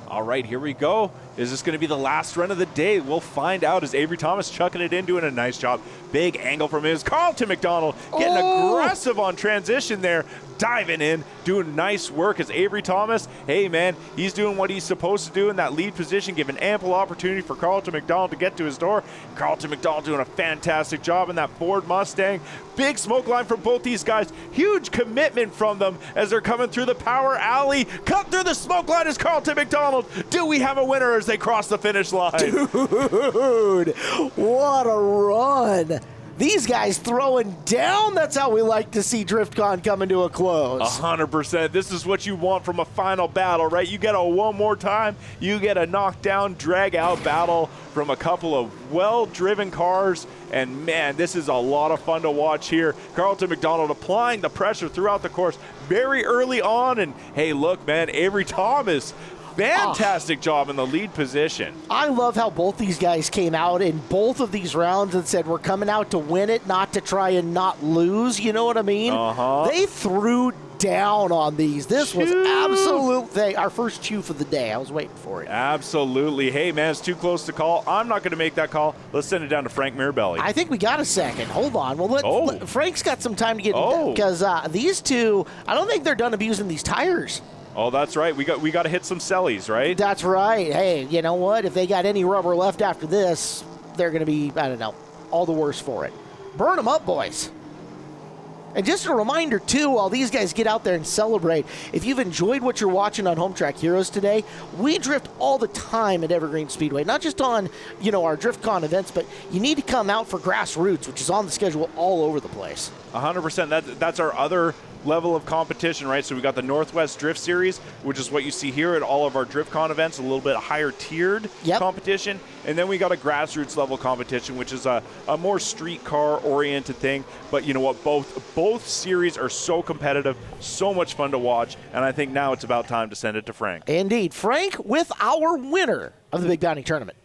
All right, here we go. Is this going to be the last run of the day? We'll find out as Avery Thomas chucking it in, doing a nice job. Big angle from his Carlton McDonald getting aggressive on transition there, diving in, doing nice work as Avery Thomas. Hey, man, he's doing what he's supposed to do in that lead position, giving ample opportunity for Carlton McDonald to get to his door. Carlton McDonald doing a fantastic job in that Ford Mustang. Big smoke line from both these guys. Huge commitment from them as they're coming through the power alley. Cut through the smoke line is Carlton McDonald. Do we have a winner as they cross the finish line? Dude, what a run. These guys throwing down. That's how we like to see DRIFTCON coming to a close. 100%. This is what you want from a final battle, right? You get a one more time. You get a knockdown, drag-out battle from a couple of well-driven cars. And, man, this is a lot of fun to watch here. Carlton McDonald applying the pressure throughout the course very early on. And, hey, look, man, Avery Thomas, fantastic job in the lead position. I love how both these guys came out in both of these rounds and said, we're coming out to win it, not to try and not lose. You know what I mean? They threw down on these. This was absolute our first chew for the day. I was waiting for it. Absolutely. Hey, man, it's too close to call. I'm not going to make that call. Let's send it down to Frank Mirabelli. I think we got a second. Hold on. Well, Frank's got some time to get because these two, I don't think they're done abusing these tires. Oh, that's right. We got to hit some sellies, right? That's right. Hey, you know what? If they got any rubber left after this, they're going to be, I don't know, all the worse for it. Burn them up, boys. And just a reminder, too, while these guys get out there and celebrate, if you've enjoyed what you're watching on Hometrack Heroes today, we drift all the time at Evergreen Speedway, not just on, our DRIFTCON events, but you need to come out for Grassroots, which is on the schedule all over the place. 100%. That's our other level of competition, right? So we got the Northwest Drift Series, which is what you see here at all of our DRIFTCON events, a little bit higher tiered competition. And then we got a grassroots level competition, which is a more street car oriented thing. But you know what? Both series are so competitive, so much fun to watch. And I think now it's about time to send it to Frank. Indeed. Frank with our winner of the Big Bounty Tournament.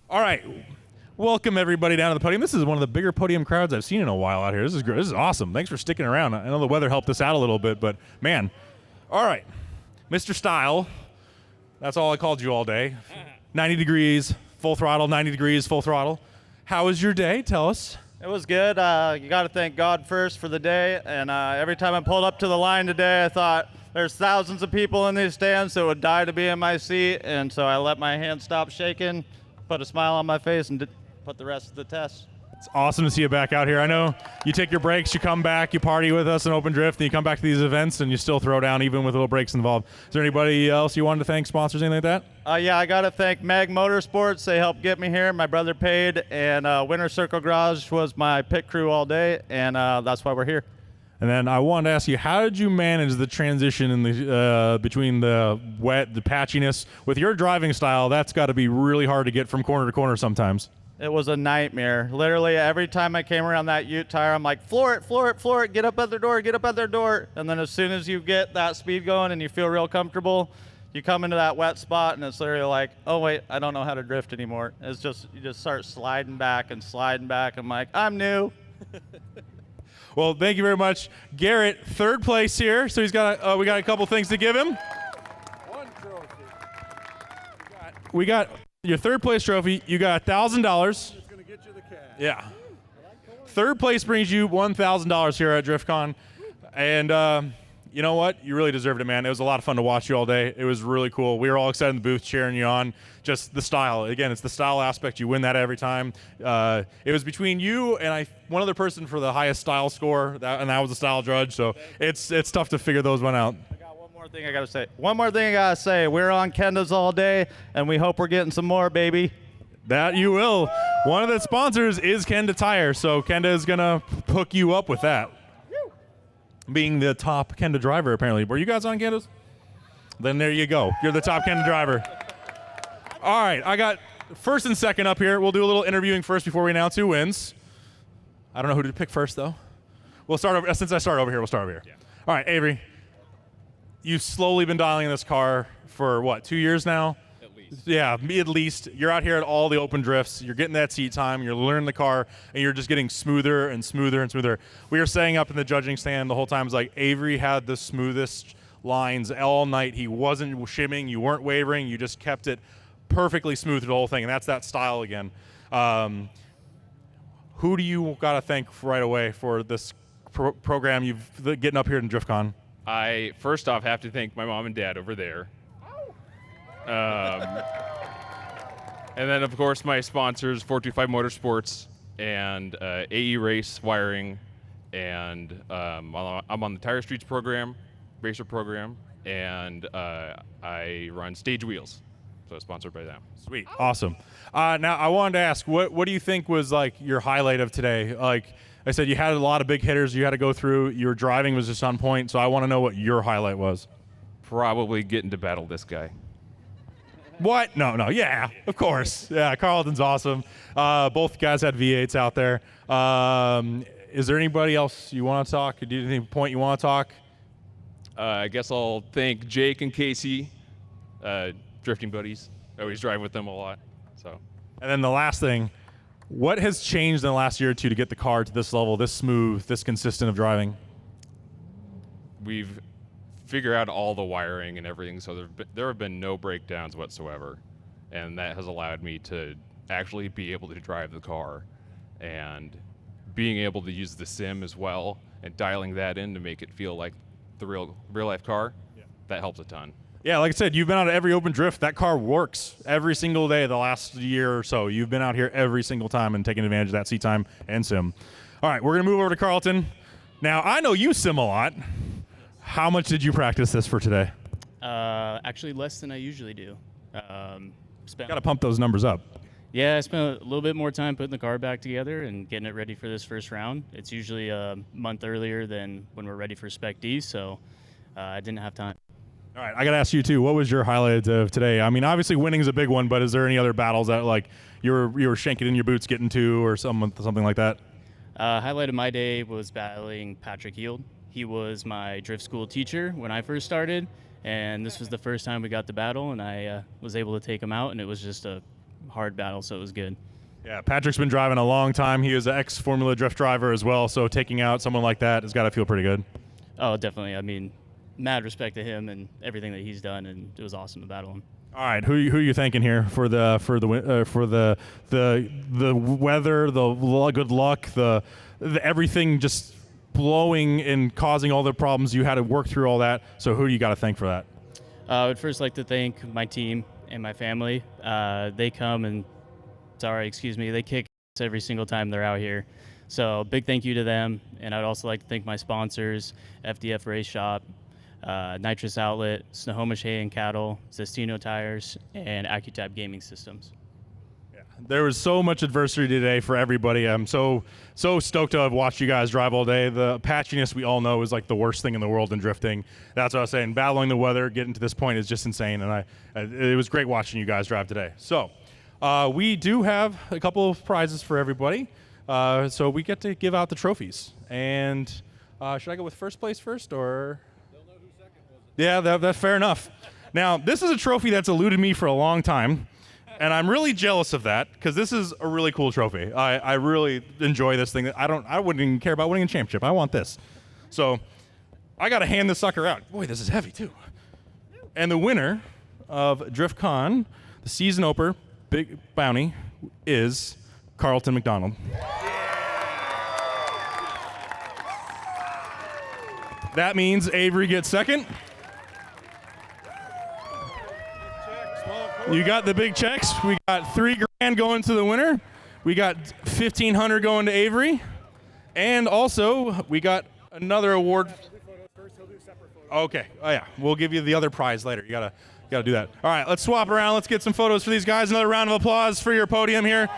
All right. Welcome, everybody, down to the podium. This is one of the bigger podium crowds I've seen in a while out here. This is great. This is awesome. Thanks for sticking around. I know the weather helped us out a little bit, but, man. All right. Mr. Style. That's all I called you all day. 90 degrees, full throttle, 90 degrees, full throttle. How was your day? Tell us. It was good. You got to thank God first for the day. And every time I pulled up to the line today, I thought there's thousands of people in these stands, so it would die to be in my seat. And so I let my hand stop shaking, put a smile on my face, and put the rest of the test. It's awesome to see you back out here. I know you take your breaks, you come back, you party with us in Open Drift, and you come back to these events, and you still throw down even with little breaks involved. Is there anybody else you wanted to thank, sponsors, anything like that? Yeah, I got to thank Mag Motorsports. They helped get me here. My brother paid, and Winter Circle Garage was my pit crew all day, and that's why we're here. And then I wanted to ask you, how did you manage the transition in the between the wet, the patchiness? With your driving style, that's got to be really hard to get from corner to corner sometimes. It was a nightmare. Literally, every time I came around that Ute tire, I'm like, floor it, floor it, floor it, get up at their door, get up at their door. And then as soon as you get that speed going and you feel real comfortable, you come into that wet spot and it's literally like, oh wait, I don't know how to drift anymore. It's just, you just start sliding back and sliding back. I'm like, I'm new. Well, thank you very much, Garrett. Third place here, so he's got we got a couple things to give him. One trophy. We got your third place trophy. You got $1,000. It's gonna get you the cash. Yeah. Third place brings you $1,000 here at DRIFTCON, and you know what? You really deserved it, man. It was a lot of fun to watch you all day. It was really cool. We were all excited in the booth cheering you on. Just the style. Again, it's the style aspect. You win that every time. It was between you and one other person for the highest style score, and that was the style judge. So it's tough to figure those one out. I got one more thing I gotta say. One more thing I gotta say. We're on Kenda's all day, and we hope we're getting some more, baby. That you will. One of the sponsors is Kenda Tire, so Kenda is gonna hook you up with that. Being the top Kenda driver, apparently. Were you guys on Kenda's? Then there you go. You're the top Kenda driver. All right, I got first and second up here. We'll do a little interviewing first before we announce who wins. I don't know who to pick first, though. We'll start over. Since I started over here, we'll start over here. Yeah. All right, Avery. You've slowly been dialing this car for, what, 2 years now? Yeah, at least. You're out here at all the open drifts. You're getting that seat time. You're learning the car, and you're just getting smoother and smoother and smoother. We were saying up in the judging stand the whole time, it was like Avery had the smoothest lines all night. He wasn't shimming. You weren't wavering. You just kept it perfectly smooth through the whole thing, and that's that style again. Who do you got to thank right away for this program you've getting up here in DRIFTCON? I first off have to thank my mom and dad over there. And then, of course, my sponsors, 425 Motorsports and AE Race Wiring, and I'm on the Tire Streets program, Racer program, and I run Stage Wheels, so sponsored by them. Sweet, awesome. Now, I wanted to ask, what do you think was like your highlight of today? Like I said, you had a lot of big hitters you had to go through. Your driving was just on point, so I want to know what your highlight was. Probably getting to battle this guy. What? No. Yeah, of course. Yeah, Carlton's awesome. Both guys had V8s out there. Is there anybody else you want to talk? Do you have any point you want to talk? I guess I'll thank Jake and Casey, drifting buddies. I always drive with them a lot. So. And then the last thing, what has changed in the last year or two to get the car to this level, this smooth, this consistent of driving? We've figured out all the wiring and everything, so there have been no breakdowns whatsoever, and that has allowed me to actually be able to drive the car, and being able to use the sim as well and dialing that in to make it feel like the real life car. Yeah. That helps a ton. Yeah, like I said, you've been out at every open drift. That car works every single day the last year or so. You've been out here every single time and taking advantage of that seat time and sim. All right, we're going to move over to Carlton. Now, I know you sim a lot. How much did you practice this for today? Actually, less than I usually do. Got to pump those numbers up. Yeah, I spent a little bit more time putting the car back together and getting it ready for this first round. It's usually a month earlier than when we're ready for Spec D, so I didn't have time. All right, I got to ask you, too, what was your highlight of today? I mean, obviously winning is a big one, but is there any other battles that like you were shanking in your boots getting to or something like that? Highlight of my day was battling Patrick Heald. He was my drift school teacher when I first started, and this was the first time we got to battle, and I was able to take him out, and it was just a hard battle, so it was good. Yeah, Patrick's been driving a long time. He is an ex-Formula Drift driver as well, so taking out someone like that has got to feel pretty good. Oh, definitely. I mean, mad respect to him and everything that he's done, and it was awesome to battle him. All right, who are you thanking here for the weather, the good luck, the everything just blowing and causing all the problems you had to work through all that. So who do you got to thank for that? I would first like to thank my team and my family. They come and they kick ass every single time they're out here. So big thank you to them. And I'd also like to thank my sponsors, FDF Race Shop, Nitrous Outlet, Snohomish Hay and Cattle, Zestino Tires, and AccuTab Gaming Systems. Yeah, There was so much adversity today for everybody. I'm so stoked to have watched you guys drive all day. The patchiness we all know is like the worst thing in the world in drifting. That's what I was saying. Battling the weather, getting to this point is just insane, and it was great watching you guys drive today. So we do have a couple of prizes for everybody. So we get to give out the trophies. And should I go with first place first, or? They'll know who second was. Yeah, that's fair enough. Now, this is a trophy that's eluded me for a long time. And I'm really jealous of that because this is a really cool trophy. I really enjoy this thing. I wouldn't even care about winning a championship. I want this. So I got to hand this sucker out. Boy, this is heavy too. And the winner of DRIFTCON, the season opener, Big Bounty, is Carlton McDonald. That means Avery gets second. You got the big checks. We got $3,000 going to the winner. We got $1,500 going to Avery, and also we got another award. Okay. Oh yeah, we'll give you the other prize later. You gotta do that. All right, let's swap around. Let's get some photos for these guys. Another round of applause for your podium here.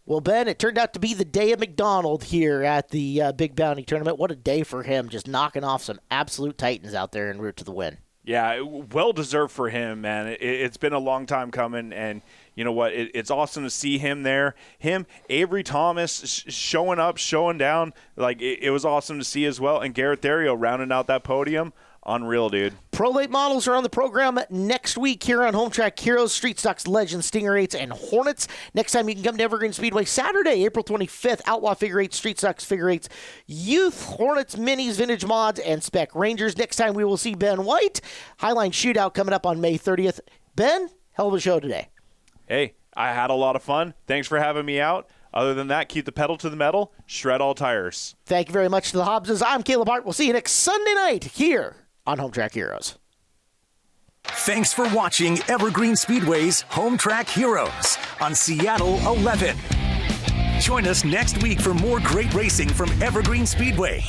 Well, Ben, it turned out to be the day of McDonald here at the Big Bounty Tournament. What a day for him, just knocking off some absolute titans out there en route to the win. Yeah, well-deserved for him, man. It's been a long time coming, and you know what? It's awesome to see him there. Him, Avery Thomas showing up, showing down. Like, it was awesome to see as well. And Garrett Theriot rounding out that podium. Unreal, dude. Pro Late models are on the program next week here on Hometrack Heroes, Street Stocks, Legends, Stinger 8s, and Hornets. Next time you can come to Evergreen Speedway, Saturday, April 25th, Outlaw Figure 8s, Street Stocks Figure 8s, Youth, Hornets, Minis, Vintage Mods, and Spec Rangers. Next time we will see Ben White. Highline Shootout coming up on May 30th. Ben, hell of a show today. Hey, I had a lot of fun. Thanks for having me out. Other than that, keep the pedal to the metal, shred all tires. Thank you very much to the Hobbses. I'm Caleb Hart. We'll see you next Sunday night here on Hometrack Heroes. Thanks for watching Evergreen Speedway's Hometrack Heroes on Seattle 11. Join us next week for more great racing from Evergreen Speedway.